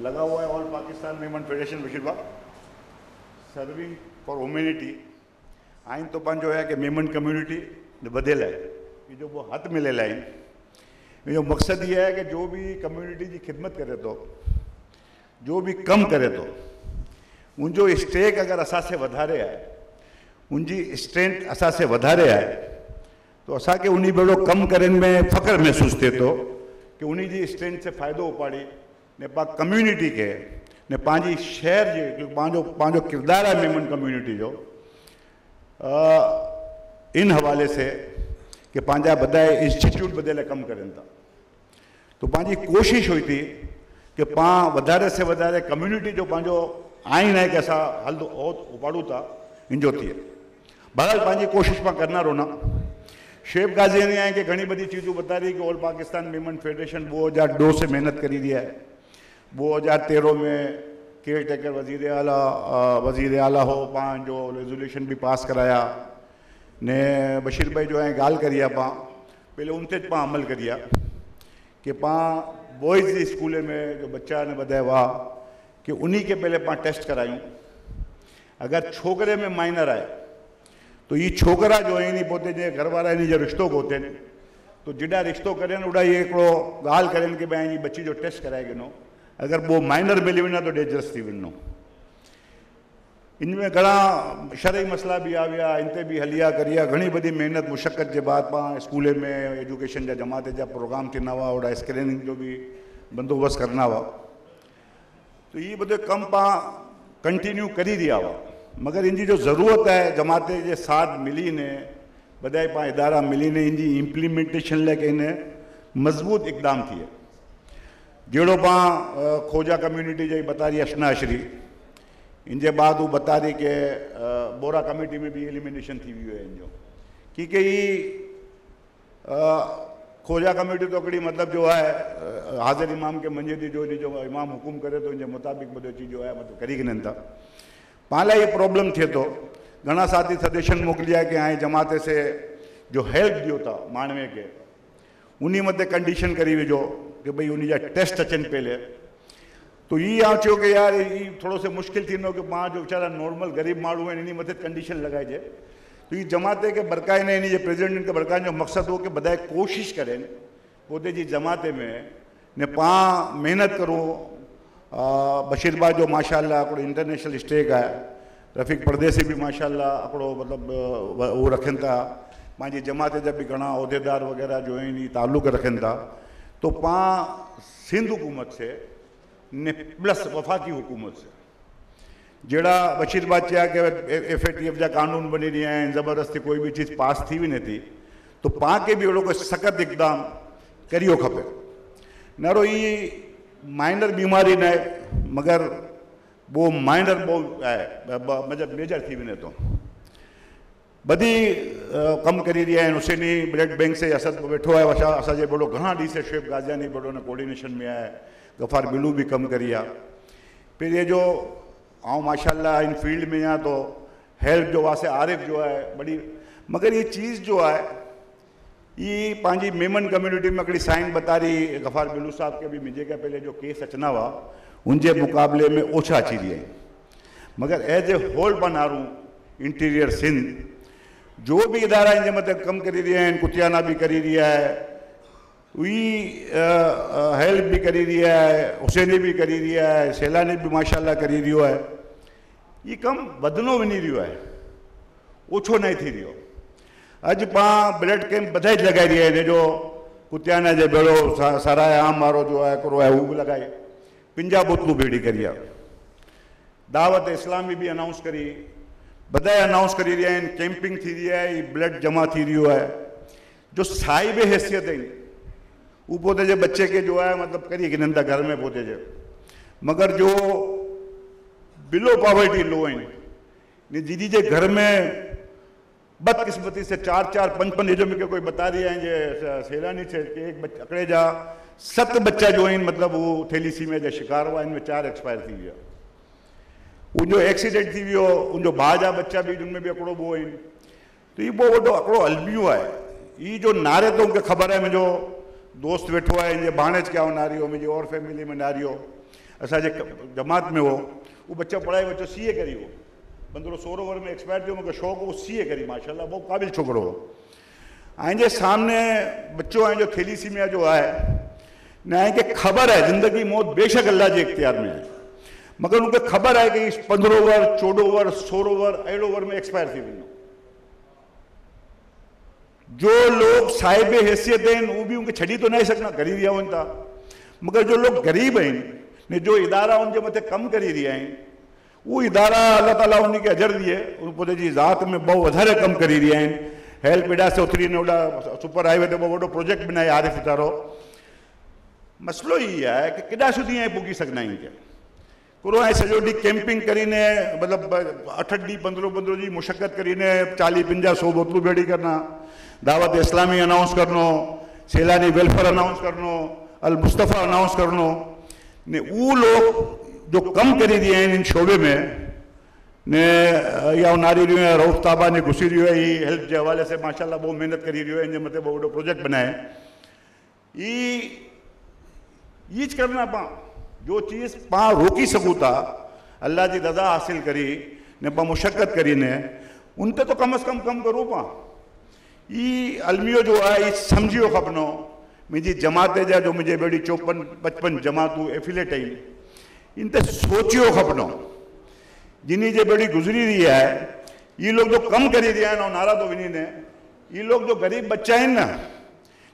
S7: लगा हुआ है all Pakistan Memon federation Basheerbagh serving for humanity. आइन तो पंहिंजो है कि मेमन कम्युनिटी बदियल है, ये जो वो हथ मिले आहिनि। जो मक़सदु ये है कि जो भी कम्युनिटी की खिदमत करे तो, जो भी कम करे तो, उनजो स्टेक अगर असां से वधारे है, उनकी स्ट्रेंथ असां से वधारे है, तो असांखे उन भेड़ो कम करण में फ़ख्र महसूस थिए थो कि उन जी स्ट्रेंथ से फ़ाइदो उपाड़ी ने पा कम्युनिटी के ने पंहिंजी शहर जे पंहिंजो किरदार है मेमन कम्युनिटी जो, इन हवाले से कि पंहिंजा बधाए इंस्टीट्यूट बदे कम करनि था। तो पंहिंजी कोशिश हुई थी कि पाण वधारे से वधारे कम्युनिटी जो पंहिंजो आइन है कि असां हल उपाड़ूं था, इंजो थिए। बहरहाल पंहिंजी कोशिश पाण करना रोना। शेब गाज़ी है कि घनी बड़ी चीज़ों बता रही कि ऑल पाकिस्तान मेमन फेडरेशन 2002 से मेहनत करी रही है। 2013 में केयर टेकर वज़ीर आला हो, पाण जो रेजोल्यूशन भी पास कराया ने बशीर भाई जो है गाल करी आहे, पाण पहले उन ते पाण अमल करिया कि पाण बॉयज़ स्कूल में जो बच्चा ने ॿधायो आहे कि उन्हीं के पहले पाण टेस्ट करायूं। अगर छोकरे में माइनर है तो ये छोकरा जो है पोते जे घर वारा इन जो रिश्तो कोते, तो जिड़ा रिश्तो करें उड़ा ये हिकिड़ो ॻाल्हि करें कि भाई जी बच्ची जो टेस्ट कराए गिनो। अगर वो माइनर मिली वञे तो डेंजरस थी वञो। इनमें घणा शरई मसला भी आया, इन ते भी हलिया करिया, घणी बड़ी मेहनत मुशक्क़त के बाद पाण स्कूल में एजुकेशन जा जमात जा प्रोग्राम थियना हुआ, ओड़ा स्क्रीनिंग जो भी बंदोबस्त करना हुआ। तो ये बधो कम पाण कंटिन्यू करी रहा हुआ, मगर इनकी जो ज़रूरत है जमाते के साथ मिली ने बधाई पाण इदारा मिली ने इनकी इम्प्लीमेंटेशन लेके इन्हें मजबूत इकदाम थिए। जड़ो पाण खोजा कम्युनिटी जी बता रही अशना अशरी, इनके बाद वो बता रही कि बोरा कमेटी में भी एलिमिनेशन थी हुई है इनजो, क्योंकि खोजा कमेटी तो हिकिड़ी मतिलबु जो आहे हाज़िर इमाम खे मञे थी, जो इमाम हुकुम करे थो उनजे मुताबिक़ बधो चीज़ जो आहे मतिलबु करी वञनि था। पाण लाइ इहो प्रॉब्लम थिए थो। घणा साथी सजेशन मोकिलिया कि हाणे जमात से जो हेल्प ॾियो था मानवे खे, उन मथे कंडीशन करी विझो कि भई उन जा टेस्ट अचनि पहले। तो ये आ चयो कि यार ये थोड़ो से मुश्किल थींदो कि पाण जो वीचारा नॉर्मल गरीब माण्हू आहिनि, इन मथे कंडीशन लॻाइजे। तो ये जमात के बरकाइने इन जे प्रेसिडेंट के बरकाइने जो मक़सदु हो कि बधाए कोशिश करें पोते जी जमात में ने पाण मेहनत करूं। बशीर भाई जो माशाअल्लाह हिकिड़ो इंटरनेशनल स्टेक आहे, रफ़ीक परदेसी भी माशाअल्लाह हिकिड़ो मतिलबु वो रखनि था, पंहिंजी जमात जा भी घणा उहिदेदार वग़ैरह जो आहिनि ताल्लुक़ रखनि था। तो पाण सिंध हुकूमत से ने प्लस वफाकी हुकूमत से जड़ा बशीर भाई चया कि FATF जा कानून बनी रही हैं, ज़बरदस्ती कोई भी चीज़ पास थी भी नथी, तो पाण खे भी अहिड़ो कोई सख़्तु इक़दाम करियो खपे। नारो ये माइनर बीमारी न आहे, मगर वो माइनर वो आहे मतलब मेजर थी वञे थो। बधी कम करी रही आहिनि। हुसैनी ब्लड बैंक से असद वेठो आहे, असांजे बड़ो घणा ॾींहं से शुएब गाज़ियानी बड़ो न कोऑर्डिनेशन में आहे, गफ़ार बिलू भी कम करी आहे। पहिरियों जो आऊं माशाअल्लाह इन फील्ड में आहियां तो हेल्प जो वास्ते आरिफ जो है बड़ी, मगर ये चीज़ जो है ये पंहिंजी मेमन कम्युनिटी में हिकिड़ी साइन बतारी गफ़ार बिलू साहब के भी मुझे क्या पहले जो केस अचना हुआ उनके मुकाबले में ओछा अची रही है। मगर एज ए होल बनारूं इंटीरियर सिंध जो भी इदारा इनके मत कम करी रही है, कुतियाना भी करी रही है, वी हेल्प भी करी रही है, हुसैनी भी करी रही है, सैलानी भी माशाअल्लाह करी रही है। ये कम वधनो वञी रहियो आहे, ओछो न थी रहियो। अज पाण ब्लड कैंप बधाई लगाई रही है, जो कुतियाना जे भेड़ो सराय आम वारो जो है करो है वो भी लगाए, पिंजा बोतलू भेड़ी करी है, दावत इस्लामी भी अनाउंस करी, बधाई अनाउंस करी रही है, कैंपिंग थी रही है, ब्लड जमा थी रही है। जो साहिब हैसियत है वो पोते जे बच्चे के जो है मतलब करी कि नंदा घर में पोते जे, मगर जो बिलो पॉवर्टी लो है दीदी जे घर में बदकिस्मती से 4-4, 5-5 जो में कोई बता रही है जे सैलानी से कि एक अकड़े जा 7 बच्चा जो है मतलब वो थैलीसीमिया जा शिकार हुआ, इनमें 4 एक्सपायर थी विया। उनजो एक्सीडेंट थी वियो, उनजो भाउ जा बच्चा भी उनमें भी अकड़ो वो आहिनि। तो ये बहुत वॾो अकड़ो अलमियो आहे। ये जो नारे तो मूंखे ख़बर है, मुंहिंजो दोस्त वेठो है, इनके भाणेज क्या हो नारियो, मुझे और फैमिली में नारियो असांजे जमात में हो, वो बच्चा पढ़ाई बच्चो CA करी हो, 15-16 ओवर में एक्सपायर थी, मूंखे शौक़ हो CA करी माशाअल्लाह, बहुत काबिल छोकरो हो। आइंजे सामने बच्चो है जो थैलीसीमिया जो है न के खबर है जिंदगी मौत बेशक अल्लाह के इख्तियार में है, मगर उनके खबर है कि 15 ओवर 14 ओवर 16 ओवर अड़े ओवर में एक्सपायर थी वञो। जो लोग साहिब हैसियत हैं वो भी उनके छड़ी तो नहीं सकना, गरीब रहा हों था, मगर जो लोग गरीब हैं ने जो इदारा उनके मथे कम करी रही हैं वो इदारा अल्लाह ताला उनके अजर दिए, उन पोते जी ज़ात में बहुत वधारे कम करी रही हैं। हेल्प एडा से उतरी ने ओडा सुपर हाईवे ते बहुत वॾो प्रोजेक्ट बनाए आरिफ तारो। मसलो ये है कि केॾा सुधी ऐं पुगी सघंदा आहियूं के पूरो ऐं सॼो ॾींहुं कैंपिंग करीने मतिलबु 8 ॾींहं 15 जी मुशक्क़त करीने 40-50-100 बोतलूं भेड़ी करना, दावत इस्लामी अनाउंस करनो, सैलानी वेलफेयर अनाउंस करनो, अल मुस्तफ़ा अनाउंस करनो ने वो लोग जो कम करी दिए हैं इन शोबे में ने या नारी रही है रऊफ ताबा ने घुसी रही है, ये हेल्प के हवाले से माशाअल्लाह बहुत मेहनत करी रही है, इनके मथे बहुत वॾो प्रोजेक्ट बनाए। ये करना पा जो चीज़ पा रोकी सकूँ था अल्लाह की रज़ा हासिल करी ने पा मुशक्क़त करी ने उन ते तो कम से कम करूँ पा। ये अलमियो जो है ये समझियो खपनो, मुझी जमात जा जो मुझे बेड़ी 54-55 जमातूं एफिलेट आई इन ते सोचियो खपनो, जिन्हीं जे बेड़ी गुजरी रही है। ये लोग जो कम करी रहा है नारा तो विनी ने, ये लोग जो गरीब बच्चा है ना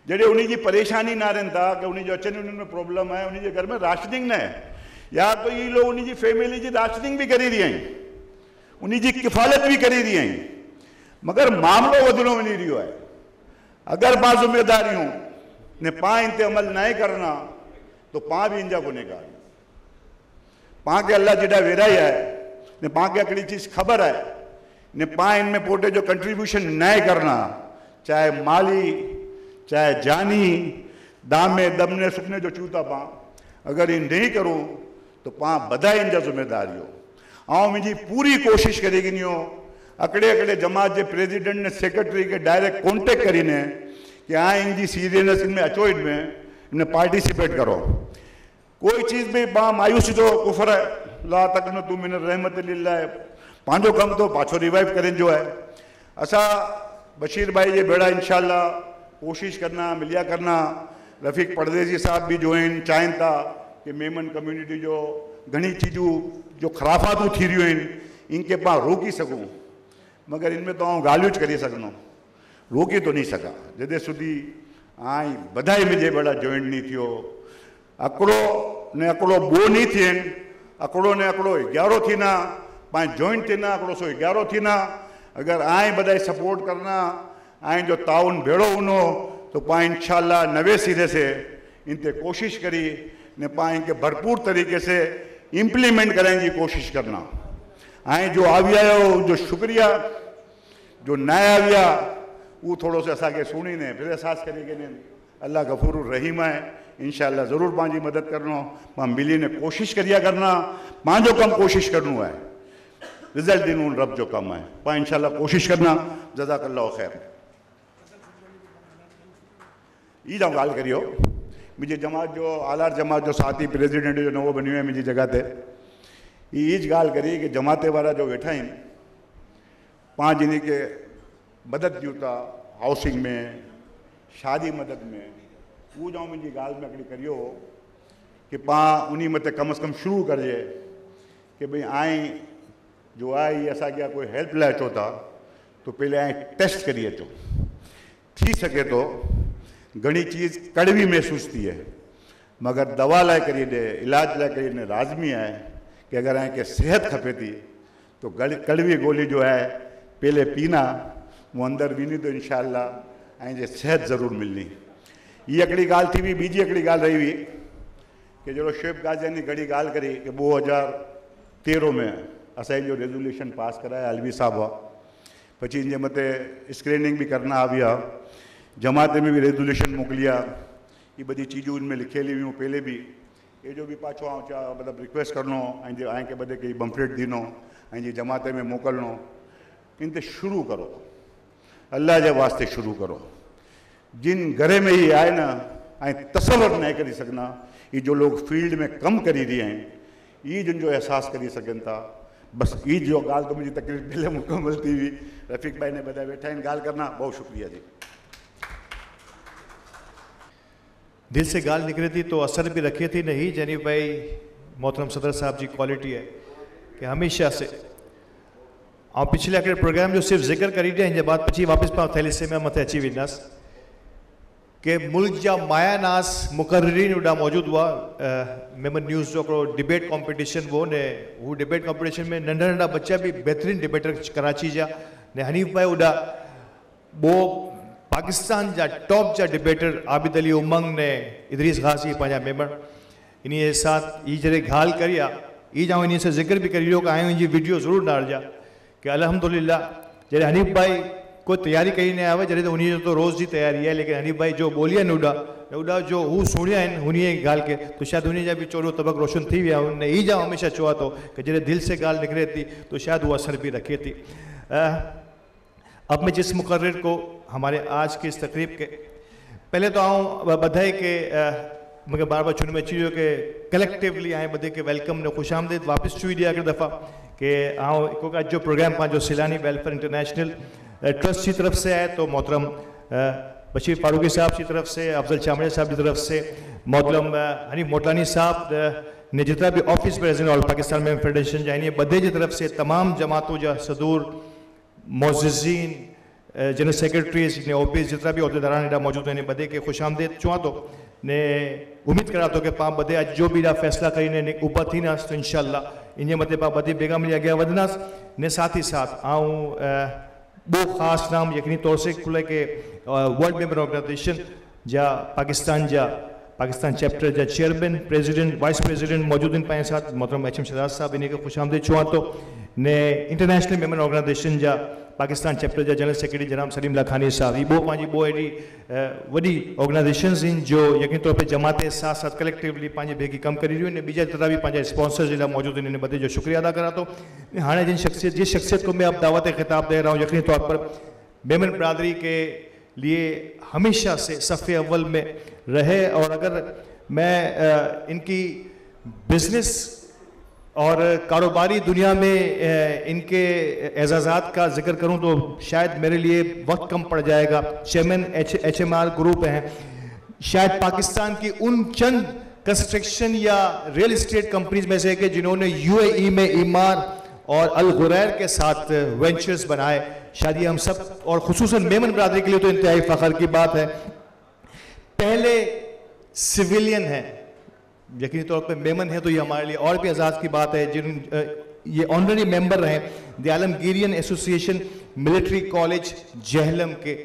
S7: जड़े उन्हीं की परेशानी ना रहन था कि उन्हीं जो अचन उन्हें प्रॉब्लम है, उन्हीं के घर में राशनिंग न है, या तो ये लोग उन्हीं की फैमिली की राशनिंग भी करी रही हैं, उन्हीं की किफ़ालत भी करी रही हैं, मगर मामलो वधनो वञी रहियो है। अगर पा जिम्मेदारियों ने पा इन ते अमल नहीं करना तो पा भी इंजा गुनेगार, पा के अल्लाह जिडा वेराई है ने पा के हिकिड़ी चीज़ ख़बर है ने पा इनमें पोटे जो कंट्रीब्यूशन नहीं करना, चाहे माली चाहे जानी दामे दमने सुपने जो चूता पा अगर इन नहीं करूँ तो पा बधा इन जा जिम्मेदारियों आओ मुझी पूरी कोशिश करेगी नहीं हो अकड़े अकड़े जमात के प्रेसिडेंट ने सेक्रेटरी के डायरेक्ट कॉन्टेक्ट करीने कि हाँ इनकी सीरियसनेस इनमें अचो इनमें इनमें पार्टिसिपेट करो कोई चीज़ भी पा मायूसी जो कुफर है ला तक न तू मिन रहमत लिल्लाह पांचो कम तो पाछो रिवाइव करें जो है असा बशीर भाई ये बेड़ा इंशाल्लाह कोशिश करना मिलिया करना रफ़ीक परदेसी साहब भी जो इन चाहन था कि मेमन कम्युनिटी जो घनी चीज़ों जो खराफातू थी रही इनके पास रोकी सकूँ मगर इनमें तो गालियूं करी सकनो रोकी तो नहीं सका जदे सुधी आई बधाई मुझे बड़ा जॉइंट नहीं थियो अकड़ो ने अकड़ो बो नहीं थियन अकड़ो ने अकड़ो 11 थी ना पाँच जॉइंट थी ना अकड़ो 11 थी ना अगर आए बधाई सपोर्ट करना आए जो ताउन भेड़ो उनो तो पा इंशाल्लाह नवे सिरे से इनते कोशिश करी ने पा इनके भरपूर तरीके से इम्प्लीमेंट करने की कोशिश करना आए जो आविया जो शुक्रिया जो नया आविया वो थोड़ो से असा के सुनी ने फिर एहसास करी के अल्लाह गफूर रहीम है इंशाल्लाह ज़रूर पाँची मदद करनो मां मिली ने कोशिश करिया करना पाँचो कम कोशिश करनो है रिजल्ट दिन उन रब जो कम है पा इंशाल्लाह कोशिश करना जज़ाकल्लाह खैर ये जाऊँ गाल करियो मुझे जमात जो आलार जमात जो साथी प्रेसिडेंट जो नवो बनियो है मुझी जगह ते ये गाल करी कि जमाते वाला जो वेठा आहिनि पाँच जिन्हें के मदद ॾियूं था हाउसिंग में शादी मदद में वो जाऊँ मुझी गाल में हिकिड़ी करियो कि पा उन्हीं मत कम से कम शुरू करिए कि भाई आए जो आई असा क्या कोई हेल्प लाइ अचो था तो पहले आए टेस्ट करिए अचो थी सके तो घनी चीज़ कड़वी महसूस थी है मगर दवा लाइ करी दे इलाज लाइ करी दे लाज़मी है कि अगर आए के सेहत खपे थी तो कड़वी गोली जो है पहले पीना वो अंदर विनी तो इंशाल्लाह ऐं जे सेहत ज़रूर मिलनी ये हिकिड़ी गाल थी हुई बीजी हिकिड़ी गाल रही हुई कि जो शुएब गाज़ियानी घड़ी गाल करी कि 2013 में असां जो रेजोल्यूशन पास कराया अलवी साहब हुआ पची इन मते स्क्रीनिंग भी करना आविया जमात में भी रेजोल्यूशन मोकिलिया ये बड़ी चीज़ों इनमें लिखियली हुई पहले भी ये जो भी पाछो मतलब रिक्वेस्ट करनो ऐं जे आए के बदे कई बम्पलेट दिनो ऐं जी जमात में मोकिलनो इन ते शुरू करो अल्लाह के वास्ते शुरू करो जिन घरे में ही आए ना ऐं तसव्वुर न करी सकना ये जो लोग फील्ड में कम करी रही हैं ये जिन जो एहसास करी सकें था बस ये जो गाल तो मुझी तकलीफ़ पहले मुकम्मल थी हुई रफ़ीक भाई ने बधाई वेठा इन गाल करना बहुत शुक्रिया जी
S1: दिल से गाल निकली थी तो असर भी रखी थी नहीं जनी भाई मोहतरम सदर साहब जी क्वालिटी है कि हमेशा से और पिछले हिकिड़े प्रोग्राम जो सिर्फ़ ज़िक्र करी ॾियां हिन जे बाद पची वापस पाण थैलेसेमिया मथे अची वेंदासीं कि मुल्क जा मायानास मुक़र्रिरीन उॾा मौजूदु हुआ मेमन न्यूज़ जो हिकिड़ो डिबेट कॉम्पिटिशन हो ने हू डिबेट कॉम्पिटिशन में नंढा नंढा बच्चा भी बेहतरीन डिबेटर कराची जा ने हनीफ भाई उॾा वो पाकिस्तान जा टॉप जा डिबेटर आबिद अली उमंग ने इदरीस गाज़ी पंहिंजा मेंबर इन साथ ये जॾहिं ॻाल्हि करी आहे ये जाऊँ इन से ज़िक्र भी करी कि आयो इनकी वीडियो ज़रूर डालजा कि अल्हम्दुलिल्लाह जॾहिं हनीफ भाई कोई तैयारी करी न आवे जॾहिं तो उन्हीं तो रोज़ की तैयारी है लेकिन हनीफ भाई जो बोलिया उड़ा उड़ा जो हू सुनिया आहिनि उन ॻाल्हि के तो शायद उन जा भी चोरो तबक रोशन थी विया उन ई जा हमेशा चवा तो कि जॾहिं दिल से ॻाल्हि निकले थी तो शायद वो असर भी रखे थी। अब मैं जिस मुकर्रिर को हमारे आज की इस तकरीब के पहले तो आऊँ बधाई के मूंखे बार बार चुन में अची वियो कि कलेक्टिवली आए बधे के वेलकम ने खुश आमदीद वापस चुई ॾिया हिकु दफ़ा कि आऊँ अॼु जो प्रोग्राम पंहिंजो सिलानी वेलफेयर इंटरनेशनल ट्रस्ट की तरफ से आए तो मोहतरम बशीर फारूकी साहब की तरफ से अफजल चामड़े साहब की तरफ से मोहतरम हनीफ मोटलानी साहब ने जितना भी ऑफिस प्रेसिडेंट ऑल पाकिस्तान में फेडरेशन जानी बधे की तरफ से तमाम जमातों जा सदूर मोज़्ज़िज़ीन जनरल सेक्रेटरीज ने ऑफिस जितना भी अहदेदारान एॾा मौजूद हैं बधे के खुश आमदीद चवां तो ने उम्मीद करा तो कि पा बधे अज जो भी एॾा फैसला करीने ऊपर थींदासीं तो इंशाल्लाह इन मथे पा बधी बेगा मिली अॻियां वधंदासीं ने साथ ही साथ आऊं बो ख़ास नाम यकीनी तौर से खुले के वर्ल्ड मेंबर ऑर्गेनाइजेशन जा पाकिस्तान चैप्टर जा चेयरमैन प्रेसिडेंट वाइस प्रेसिडेंट मौजूद इन पाए साथ मोहतरम HM शहजाद साहब इन्हें खुश आमदीद चवां तो ने इंटरनेशनल मेंबर ऑर्गेनाइजेशन जा पाकिस्तान चैप्टर जा जनरल सेक्रेटरी जनाब सलीम लाखानी साहब, ये पंहिंजी एॾी वॾी ऑर्गेनाइजेशंस आहिनि जो यकीन तौर पे जमात जे साथ साथ कलेक्टिवली पंहिंजे भेगी कमु करे रहियूं आहिनि। ॿीजा जेतिरा बि पंहिंजा स्पॉन्सर्स जे लाइ मौजूदु आहिनि, इन बदे जो शुक्रिया अदा करा थो। हाणे जिस शख्सियत को मैं अब दावत खिताब दे रहा हूँ, यकीनी तौर पर मेमन बरदरी के लिए हमेशा से सफ़े अव्वल में रहे, और अगर मैं इनकी बिजनेस और कारोबारी दुनिया में इनके एजाज़ात का जिक्र करूं तो शायद मेरे लिए वक्त कम पड़ जाएगा। चेयरमैन HMR ग्रुप हैं, शायद पाकिस्तान की उन चंद कंस्ट्रक्शन या रियल इस्टेट कंपनीज में से कि जिन्होंने UAE में ईमार और अल गुरैर के साथ वेंचर्स बनाए। शायद ये हम सब और खुसूसन मेमन बरदरी के लिए तो इंतहाई फ़ख्र की बात है। पहले सिविलियन है, यकीनी तौर पर मेमन है तो ये हमारे लिए और भी एजाज़ की बात है। जिन ये ऑनररी मेंबर रहे the Alamgirian association military college Jhelum के।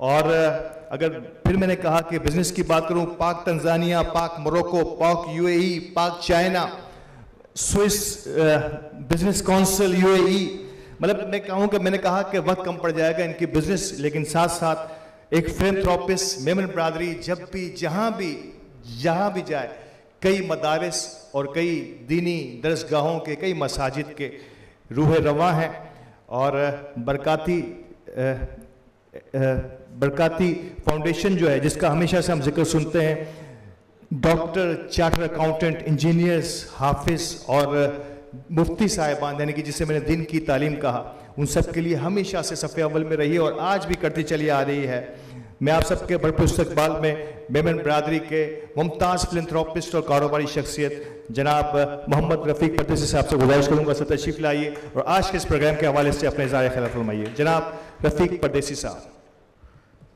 S1: और अगर फिर मैंने कहा कि बिजनेस की बात करूं, पाक तंजानिया, पाक मोरक्को, पाक UAE, पाक China, Swiss business council UAE, मतलब मैं कहूँ कि मैंने कहा कि वक्त कम पड़ जाएगा इनकी बिजनेस, लेकिन साथ साथ एक फिलैंथ्रोपिस्ट मेमन बरदरी जब भी जहाँ भी जाए, कई मदारिस और कई दीनी दरसगाहों के, कई मसाजिद के रूह रवा हैं। और बरकाती फाउंडेशन जो है, जिसका हमेशा से हम जिक्र सुनते हैं, डॉक्टर, चार्टर अकाउंटेंट, इंजीनियर्स, हाफिज और मुफ्ती साहिबान, यानी कि जिसे मैंने दिन की तालीम कहा, उन सब के लिए हमेशा से सफ़े अव्वल में रही है और आज भी करती चली आ रही है। मैं आप सबके भरपूर इस्तकबाल में मेमन बरदरी के मुमताज़ फिलैंथ्रोपिस्ट और कारोबारी शख्सियत जनाब मोहम्मद रफ़ीक परदेसी साहब से गुजारिश करूँगा सर तशरीफ़ लाइए और आज के इस प्रोग्राम के हवाले से अपने इज़हार ख्याल फरमाइए। जनाब रफ़ीक परदेसी साहब।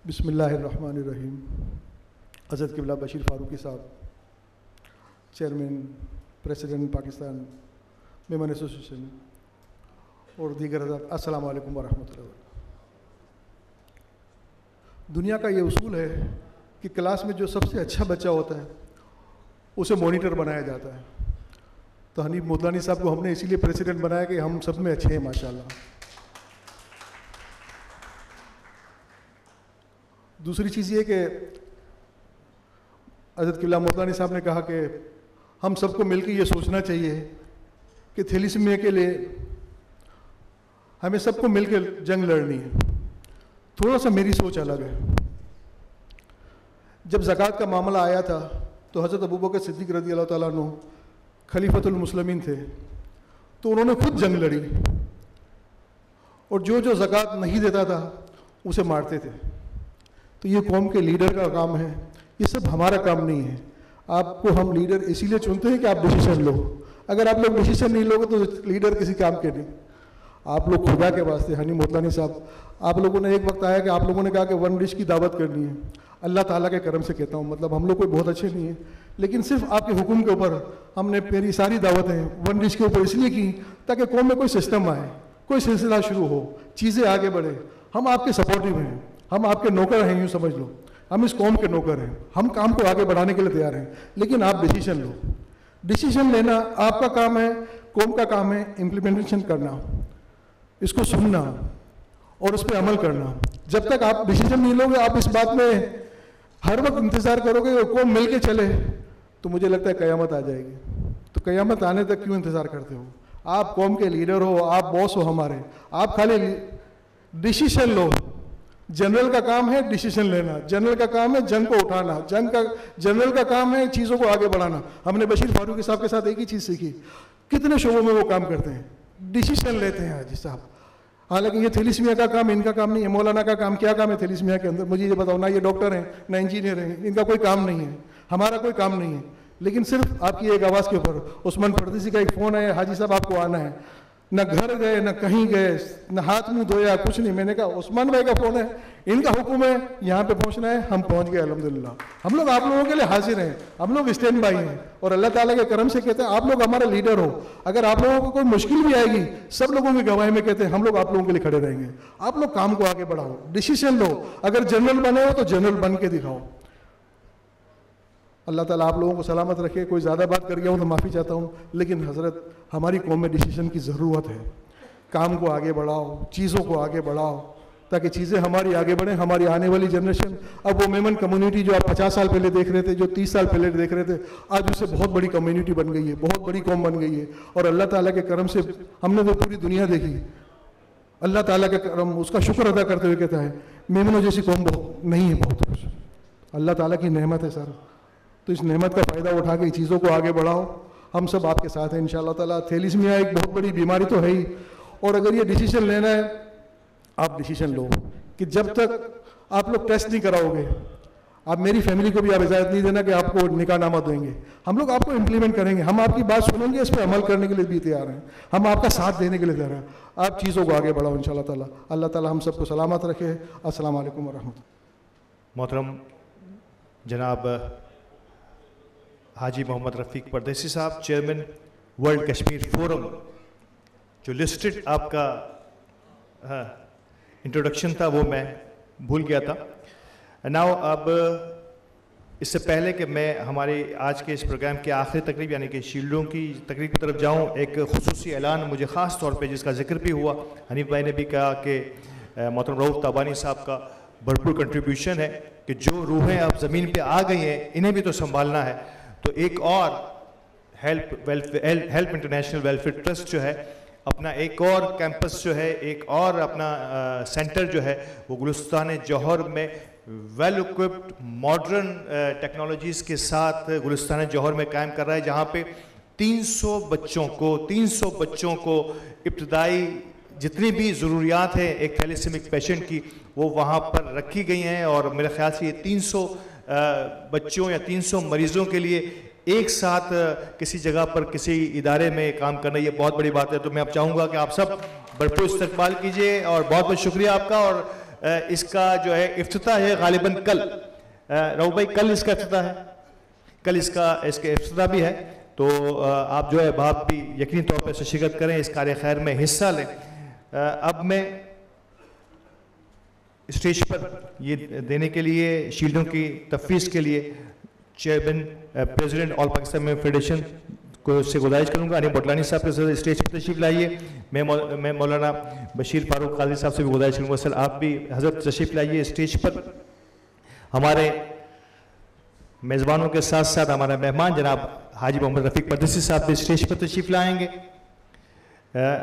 S8: बिस्मिल्लाहिर्रहमानिर्रहीम। हज़रत क़िबला बशीर फ़ारूकी साहब, chairman president Pakistan Memon association और दीगर हज़रात, अस्सलाम वालेकुम वरहमतुल्लाह। दुनिया का ये उसूल है कि क्लास में जो सबसे अच्छा बच्चा होता है उसे मॉनिटर बनाया जाता है। तो हनीफ मोतलानी साहब को हमने इसीलिए प्रेसिडेंट बनाया कि हम सब में अच्छे हैं माशाल्लाह। दूसरी चीज़ ये कि हज़रत क़िबला मोतलानी साहब ने कहा कि हम सबको मिलकर ये सोचना चाहिए कि थैलीसीमिया के लिए हमें सबको मिलकर जंग लड़नी है। थोड़ा सा मेरी सोच अलग है। जब ज़कात का मामला आया था तो हज़रत अबू बकर सिद्दीक़ रज़ी अल्लाह ताला अन्हु खलीफतुल मुस्लिमीन थे, तो उन्होंने खुद जंग लड़ी और जो जो ज़कात नहीं देता था उसे मारते थे। तो ये कौम के लीडर का काम है, ये सब हमारा काम नहीं है। आपको हम लीडर इसीलिए चुनते हैं कि आप डिसीजन लो। अगर आप लोग डिसीजन नहीं लोगे तो लीडर किसी काम के नहीं। आप लोग खुदा के वास्ते, हनी मोतलानी साहब, आप लोगों ने एक वक्त आया कि आप लोगों ने कहा कि 1 डिश की दावत करनी है। अल्लाह ताला के करम से कहता हूँ, मतलब हम लोग कोई बहुत अच्छे नहीं हैं, लेकिन सिर्फ आपके हुक्म के ऊपर हमने मेरी सारी दावतें 1 डिश के ऊपर इसलिए की ताकि कौम में कोई सिस्टम आए, कोई सिलसिला शुरू हो, चीज़ें आगे बढ़े। हम आपके सपोर्टिव हैं, हम आपके नौकर हैं, यूँ समझ लो। हम इस कौम के नौकर हैं, हम काम को आगे बढ़ाने के लिए तैयार हैं, लेकिन आप डिसीजन लो। डिसीजन लेना आपका काम है, कौम का काम है इम्प्लीमेंटेशन करना, इसको सुनना और उस पर अमल करना। जब तक आप डिसीजन नहीं लोगे, आप इस बात में हर वक्त इंतज़ार करोगे कि कौम मिल के चले, तो मुझे लगता है क़यामत आ जाएगी। तो क़यामत आने तक क्यों इंतज़ार करते हो? आप कौम के लीडर हो, आप बॉस हो हमारे, आप खाली डिसीजन लो। जनरल का काम है डिसीजन लेना, जनरल का काम है जंग को उठाना, जनरल का काम है चीज़ों को आगे बढ़ाना। हमने बशीर फारूकी साहब के साथ एक ही चीज़ सीखी, कितने शोबों में वो काम करते हैं, डिसीजन लेते हैं हाजी साहब। हालांकि ये थैलीसीमिया का काम इनका काम नहीं है। मौलाना का काम क्या काम है थैलीसीमिया के अंदर? मुझे ये बताओ ना। ये डॉक्टर हैं ना इंजीनियर हैं, इनका कोई काम नहीं है, हमारा कोई काम नहीं है। लेकिन सिर्फ आपकी एक आवाज़ के ऊपर उस्मान परदेसी का एक फ़ोन आया, हाजी साहब आपको आना है। न घर गए, न कहीं गए, न हाथ मुंह धोया, कुछ नहीं। मैंने कहा उस्मान भाई का फ़ोन है, इनका हुक्म है, यहाँ पे पहुँचना है, हम पहुँच गए अल्हम्दुलिल्लाह। हम लोग आप लोगों के लिए हाजिर हैं, हम लोग स्टैंड बाई हैं और अल्लाह ताला के करम से कहते हैं आप लोग हमारा लीडर हो। अगर आप लोगों को कोई मुश्किल भी आएगी, सब लोगों की गवाही में कहते हैं हम लोग आप लोगों के लिए खड़े रहेंगे। आप लोग काम को आगे बढ़ाओ, डिसीजन लो। अगर जनरल बने हो तो जनरल बन के दिखाओ। अल्लाह ताला आप लोगों को सलामत रखे। कोई ज़्यादा बात कर गया हूँ तो माफ़ी चाहता हूँ, लेकिन हज़रत हमारी कौम में डिसीजन की ज़रूरत है। काम को आगे बढ़ाओ, चीज़ों को आगे बढ़ाओ, ताकि चीज़ें हमारी आगे बढ़ें, हमारी आने वाली जनरेशन। अब वो मेमन कम्युनिटी जो आप 50 साल पहले देख रहे थे, जो 30 साल पहले देख रहे थे, आज उससे बहुत बड़ी कम्युनिटी बन गई है, बहुत बड़ी कौम बन गई है। और अल्लाह ताला के करम से हमने तो पूरी दुनिया देखी। अल्लाह ताला के करम, उसका शुक्र अदा करते हुए कहता है मेमनों जैसी कौम बहुत नहीं है, बहुत कुछ अल्लाह ताला की नेमत है सर। तो इस नेमत का फ़ायदा उठा के चीज़ों को आगे बढ़ाओ। हम सब आपके साथ हैं इंशाअल्लाह ताला। थैलीसीमिया एक बहुत बड़ी बीमारी तो है ही, और अगर ये डिसीजन लेना है, आप डिसीजन लो कि जब तक आप लोग टेस्ट नहीं कराओगे, आप मेरी फैमिली को भी आप इजाज़त नहीं देना कि आपको निकाहनामा देंगे। हम लोग आपको इम्प्लीमेंट करेंगे, हम आपकी बात सुनेंगे, इस पर अमल करने के लिए भी तैयार हैं, हम आपका साथ देने के लिए तैयार हैं। आप चीज़ों को आगे बढ़ाओ इंशाअल्लाह ताला। अल्लाह ताला हम सबको सलामत रखे। अस्सलाम वालेकुम व रहमतुल्लाह।
S1: मोहतरम जनाब हाजी मोहम्मद रफ़ीक परदेसी साहब, चेयरमैन वर्ल्ड कश्मीर फोरम, जो लिस्टेड आपका इंट्रोडक्शन था वो मैं भूल गया था। नाउ अब इससे पहले कि मैं हमारे आज के इस प्रोग्राम की आखिरी तकरीब यानी कि शील्डों की तकरीब की तरफ जाऊं, एक खुसूसी ऐलान मुझे ख़ास तौर पे जिसका जिक्र भी हुआ, हनीफ भाई ने भी कहा कि मोहतरम रऊफ ताबानी साहब का भरपूर कंट्रीब्यूशन है कि जो रूहें अब ज़मीन पे आ गई हैं इन्हें भी तो संभालना है। तो एक और हेल्प इंटरनेशनल वेलफेयर ट्रस्ट जो है अपना एक और कैंपस जो है, एक और अपना सेंटर जो है वो गुलिस्तान जौहर में वेल इक्विप्ड मॉडर्न टेक्नोलॉजीज़ के साथ गुलिस्तान जौहर में कायम कर रहा है, जहाँ पे 300 बच्चों को इब्तदाई जितनी भी ज़रूरियात है एक थैलेसीमिक पेशेंट की वो वहाँ पर रखी गई हैं। और मेरे ख्याल से ये 300 बच्चों या 300 मरीज़ों के लिए एक साथ किसी जगह पर किसी इदारे में काम करना ये बहुत बड़ी बात है। तो मैं अब चाहूँगा कि आप सब भरपूर इस्तकबाल कीजिए और बहुत बहुत शुक्रिया आपका। और इसका जो है इफ्तिताह है गालिबन कल, रऊफ भाई कल इसका इफ्तिताह है, कल इसके इफ्तिताह भी है। तो आप जो है बाप भी यकीनी तौर पर शिरकत करें, इस कार्य खैर में हिस्सा लें। अब मैं स्टेज पर ये देने के लिए शील्डों की तफवीज़ के लिए chairman president all Pakistan Memon federation को से गुजारिश करूंगा अनिल बोटलानी साहब के साथ स्टेज पर तशरीफ लाइए। मैं मौलाना बशीर फारूक काजी साहब से भी गुजारिश करूंगा सर आप भी हजरत तशरीफ लाइए स्टेज पर। हमारे मेज़बानों के साथ साथ हमारा मेहमान जनाब हाजी मोहम्मद रफ़ीक परदेसी साहब भी स्टेज पर तशरीफ लाएंगे।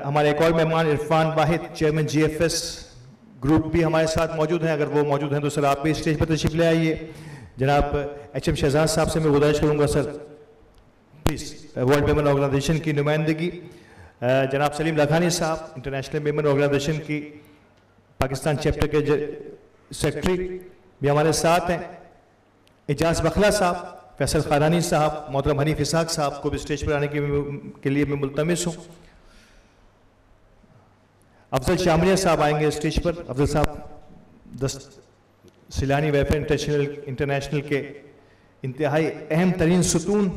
S1: हमारे एक और मेहमान इरफान वाहिद चेयरमैन GFS ग्रुप भी हमारे साथ मौजूद हैं, अगर वो मौजूद हैं तो सर आप भी स्टेज पर तशरीफ ले आइए। जनाब HM शहजाद साहब से मैं गुजारिश करूंगा sir please world Memon organisation की नुमाइंदगी। जनाब सलीम लाखानी साहब इंटरनेशनल मेमन ऑर्गेनाइजेशन की पाकिस्तान चैप्टर के सेक्रेटरी भी हमारे साथ हैं। एजाज बखला साहब, फैसल खारानी साहब, मोहतरम हनीफ इसाक साहब को भी स्टेज पर आने के लिए मैं मुल्तमिस हूँ। अफजल शामरिया साहब आएंगे स्टेज पर। अफजल साहब सिलानी वेलफेयर इंटरनेशनल के इंतहाई अहम तरीन सुतून।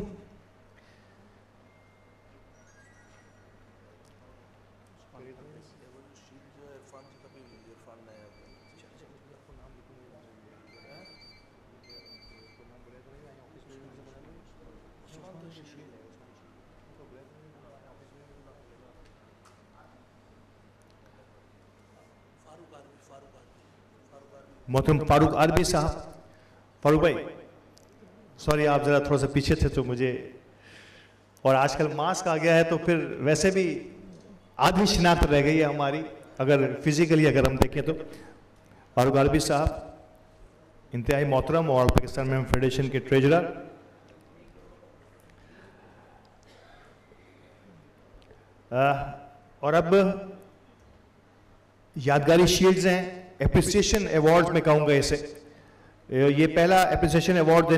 S1: मोहतरम फारूक आरबी साहब, फारूक भाई सॉरी आप ज़रा थोड़ा सा पीछे थे तो मुझे, और आजकल मास्क आ गया है तो फिर वैसे भी आधी शिनाख्त रह गई है हमारी अगर फिजिकली अगर हम देखें तो। फारूक आरबी साहब इंतहाई मोहतरम और पाकिस्तान मेमन फेडरेशन के ट्रेजरर। और अब यादगारी शील्ड्स हैं, एप्रिसिएशन अवार्ड्स में कहूँगा इसे। ये पहला एप्रिसिएशन अवार्ड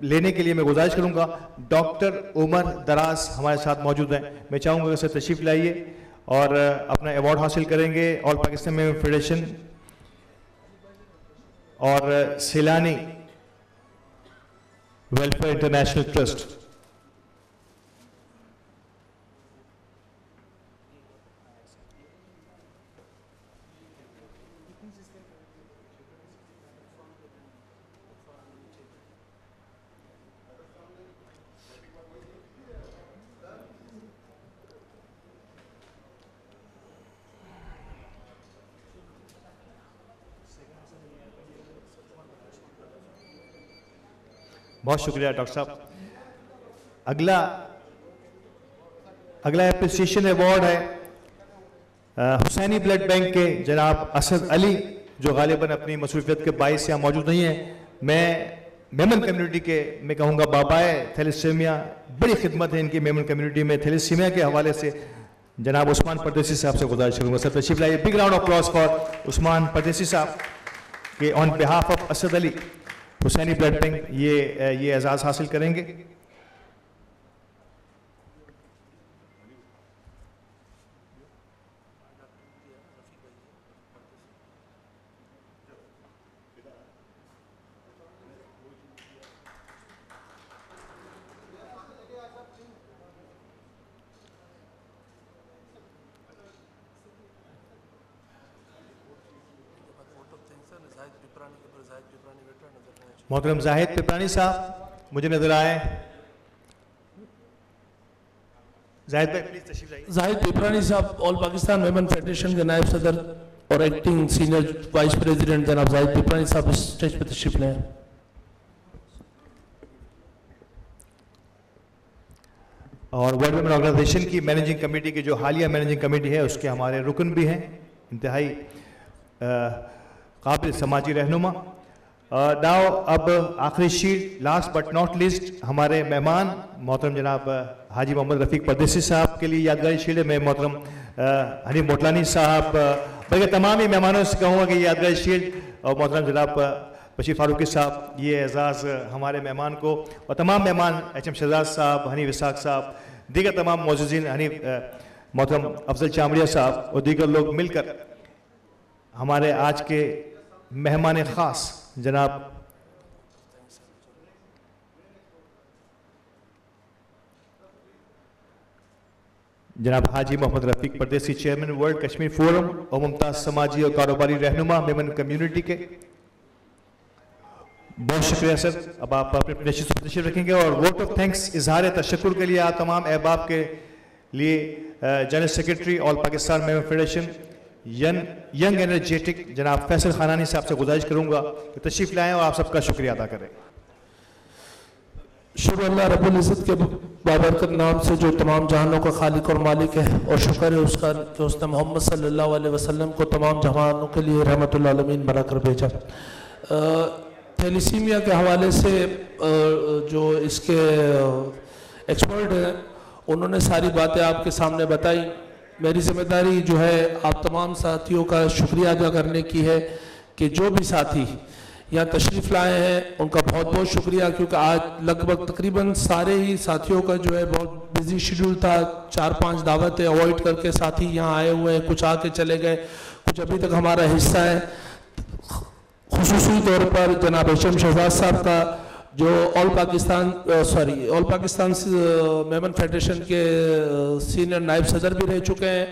S1: लेने के लिए मैं गुजारिश करूँगा डॉक्टर उमर दराज हमारे साथ मौजूद हैं। मैं चाहूँगा कि सर तशरीफ लाइए और अपना अवार्ड हासिल करेंगे ऑल पाकिस्तान मेमन फेडरेशन और सिलानी वेलफेयर इंटरनेशनल ट्रस्ट। बहुत शुक्रिया डॉक्टर साहब। अगला एप्रिसिएशन अवार्ड है हुसैनी ब्लड बैंक के जनाब असद अली, जो गालिबन अपनी मसरूफियत के बाइस यहाँ मौजूद नहीं है। मैं मेमन कम्युनिटी के मैं कहूँगा बाबाए थैलेसीमिया, बड़ी खिदमत है इनकी मेमन कम्युनिटी में थैलेसीमिया के हवाले से। जनाब उस्मान परदेसी साहब से गुजारिश करूँगा सर तशरीफ लाइए। Big round of applause for Usman Pardesi साहब के on behalf of Asad Ali Husaini blood bank ये एजाज़ हासिल करेंगे। मोहतरम जाहिद पिपरानी साहब मुझे नजर आए। जाहिद भाई प्लीज तशरीफ लाइए।
S9: जाहिद पिपरानी साहब ऑल पाकिस्तान मेमन फेडरेशन के नायब सदर और एक्टिंग सीनियर वाइस प्रेसिडेंट जनाब जाहिद पिपरानी साहब स्टेज पर तशरीफ लाए।
S1: और वर्ल्ड वुमेन ऑर्गेनाइजेशन की मैनेजिंग कमेटी की जो हालिया मैनेजिंग कमेटी है उसके हमारे रुकन भी हैं, इंतहाई काबिल समाजी रहनुमा। नाउ अब आखिरी shield last but not list हमारे मेहमान मोहतरम जनाब हाजी मोहम्मद रफ़ीक परदेसी साहब के लिए यादगारी शील्ड है। मैं मोहतरम हनीफ मोटलानी साहब बल्कि तमाम ही मेहमानों से कहूँगा कि यादगारी शील्ड और मोहतरम जनाब बशीर फारूकी साहब ये एजाज़ हमारे मेहमान को और तमाम मेहमान एच एम शहजाद साहब, हनीफ इसाक साहब, दीगर तमाम मौजूदीन, हनीफ मोहतरम अफजल चामड़िया साहब और दीगर लोग मिलकर हमारे आज के मेहमान ख़ास जनाब हाजी मोहम्मद रफ़ीक परदेसी चेयरमैन वर्ल्ड कश्मीर फोरम और मुमताज़ समाजी और कारोबारी रहनुमा मेमन कम्युनिटी के, बहुत शुक्रिया सर। अब आप अपने तशरीफ रखेंगे और वोट ऑफ थैंक्स इजहार तशक्कुर के लिए आप तमाम अहबाब के लिए general secretary all Pakistan Memon federation young energetic जनाब फैसल खानानी साहब से गुजारिश करूंगा कि तशरीफ लाएं और आप सबका शुक्रिया अदा करें।
S9: शुक्र अल्लाह रब्बुल इज़्ज़त के बाबरकत नाम से जो तमाम जहानों का खालिक और मालिक है, और शुक्र है उसका कि उसने मोहम्मद सल्लल्लाहु अलैहि वसल्लम को तमाम जहानों के लिए रहमतुल आलमीन बनाकर भेजा। थैलेसीमिया के हवाले से जो इसके एक्सपर्ट हैं उन्होंने सारी बातें आपके सामने बताई। मेरी जिम्मेदारी जो है आप तमाम साथियों का शुक्रिया अदा करने की है कि जो भी साथी यहाँ तशरीफ़ लाए हैं उनका बहुत बहुत शुक्रिया, क्योंकि आज लगभग तकरीबन सारे ही साथियों का जो है बहुत बिजी शेड्यूल था। 4-5 दावतें अवॉइड करके साथी यहाँ आए हुए हैं, कुछ आके चले गए, कुछ अभी तक हमारा हिस्सा है। खुसूसी तौर पर जनाब एचएम शहजाद साहब का जो ऑल पाकिस्तान मेमन फेडरेशन के सीनियर नायब सदर भी रह चुके हैं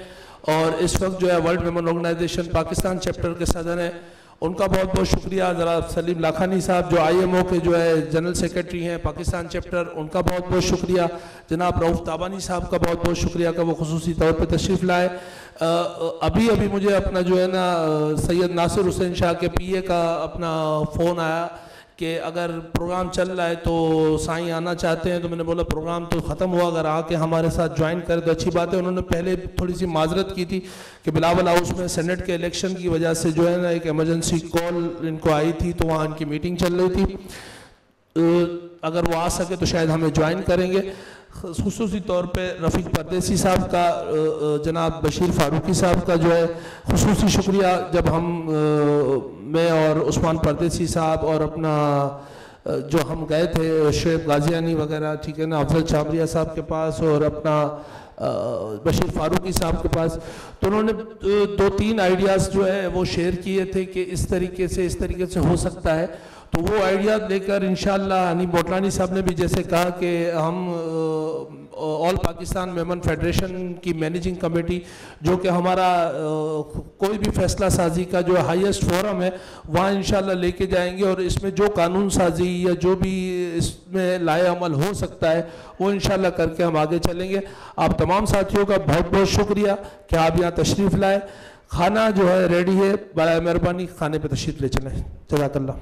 S9: और इस वक्त जो है world Memon organisation Pakistan chapter के सदर हैं, उनका बहुत बहुत शुक्रिया। जनाब सलीम लाखानी साहब जो IMO के जो है जनरल सेक्रेटरी हैं पाकिस्तान चैप्टर, उनका बहुत बहुत शुक्रिया। जनाब रऊफ़ ताबानी साहब का बहुत बहुत शुक्रिया का वो खुसूसी तौर पर तशरीफ़ लाए। अभी मुझे अपना जो है ना सैयद नासिर हुसैन शाह के PA का अपना फ़ोन आया कि अगर प्रोग्राम चल रहा है तो साईं आना चाहते हैं, तो मैंने बोला प्रोग्राम तो ख़त्म हुआ, अगर आके हमारे साथ ज्वाइन करें तो अच्छी बात है। उन्होंने पहले थोड़ी सी माजरत की थी कि बिलावल हाउस में सेनेट के इलेक्शन की वजह से जो है ना एक एमरजेंसी कॉल इनको आई थी, तो वहाँ इनकी मीटिंग चल रही थी। अगर वो आ सके तो शायद हमें ज्वाइन करेंगे। खुसूसी तौर पे रफ़ीक परदेसी साहब का, जनाब बशीर फारूकी साहब का जो है खुसूसी शुक्रिया। जब मैं और उस्मान परदेसी साहब और अपना जो हम गए थे शेख गाजियानी वगैरह, ठीक है ना, अफजल चामड़िया साहब के पास और अपना बशीर फारूकी साहब के पास, तो उन्होंने 2-3 आइडियाज़ जो है वो शेयर किए थे कि इस तरीके से हो सकता है। तो वो आइडिया लेकर इंशाअल्लाह हनीफ मोटलानी साहब ने भी जैसे कहा कि हम ऑल पाकिस्तान मेमन फेडरेशन की मैनेजिंग कमेटी जो कि हमारा कोई भी फैसला साजी का जो हाईएस्ट फोरम है वहाँ इंशाअल्लाह लेके जाएंगे और इसमें जो कानून साजी या जो भी इसमें लाए अमल हो सकता है वो इंशाअल्लाह करके हम आगे चलेंगे। आप तमाम साथियों का बहुत बहुत शुक्रिया कि आप यहाँ तशरीफ़ लाए। खाना जो है रेडी है, बड़ा मेहरबानी खाने पर तशरीफ़ ले चलें। जज़ाकल्लाह।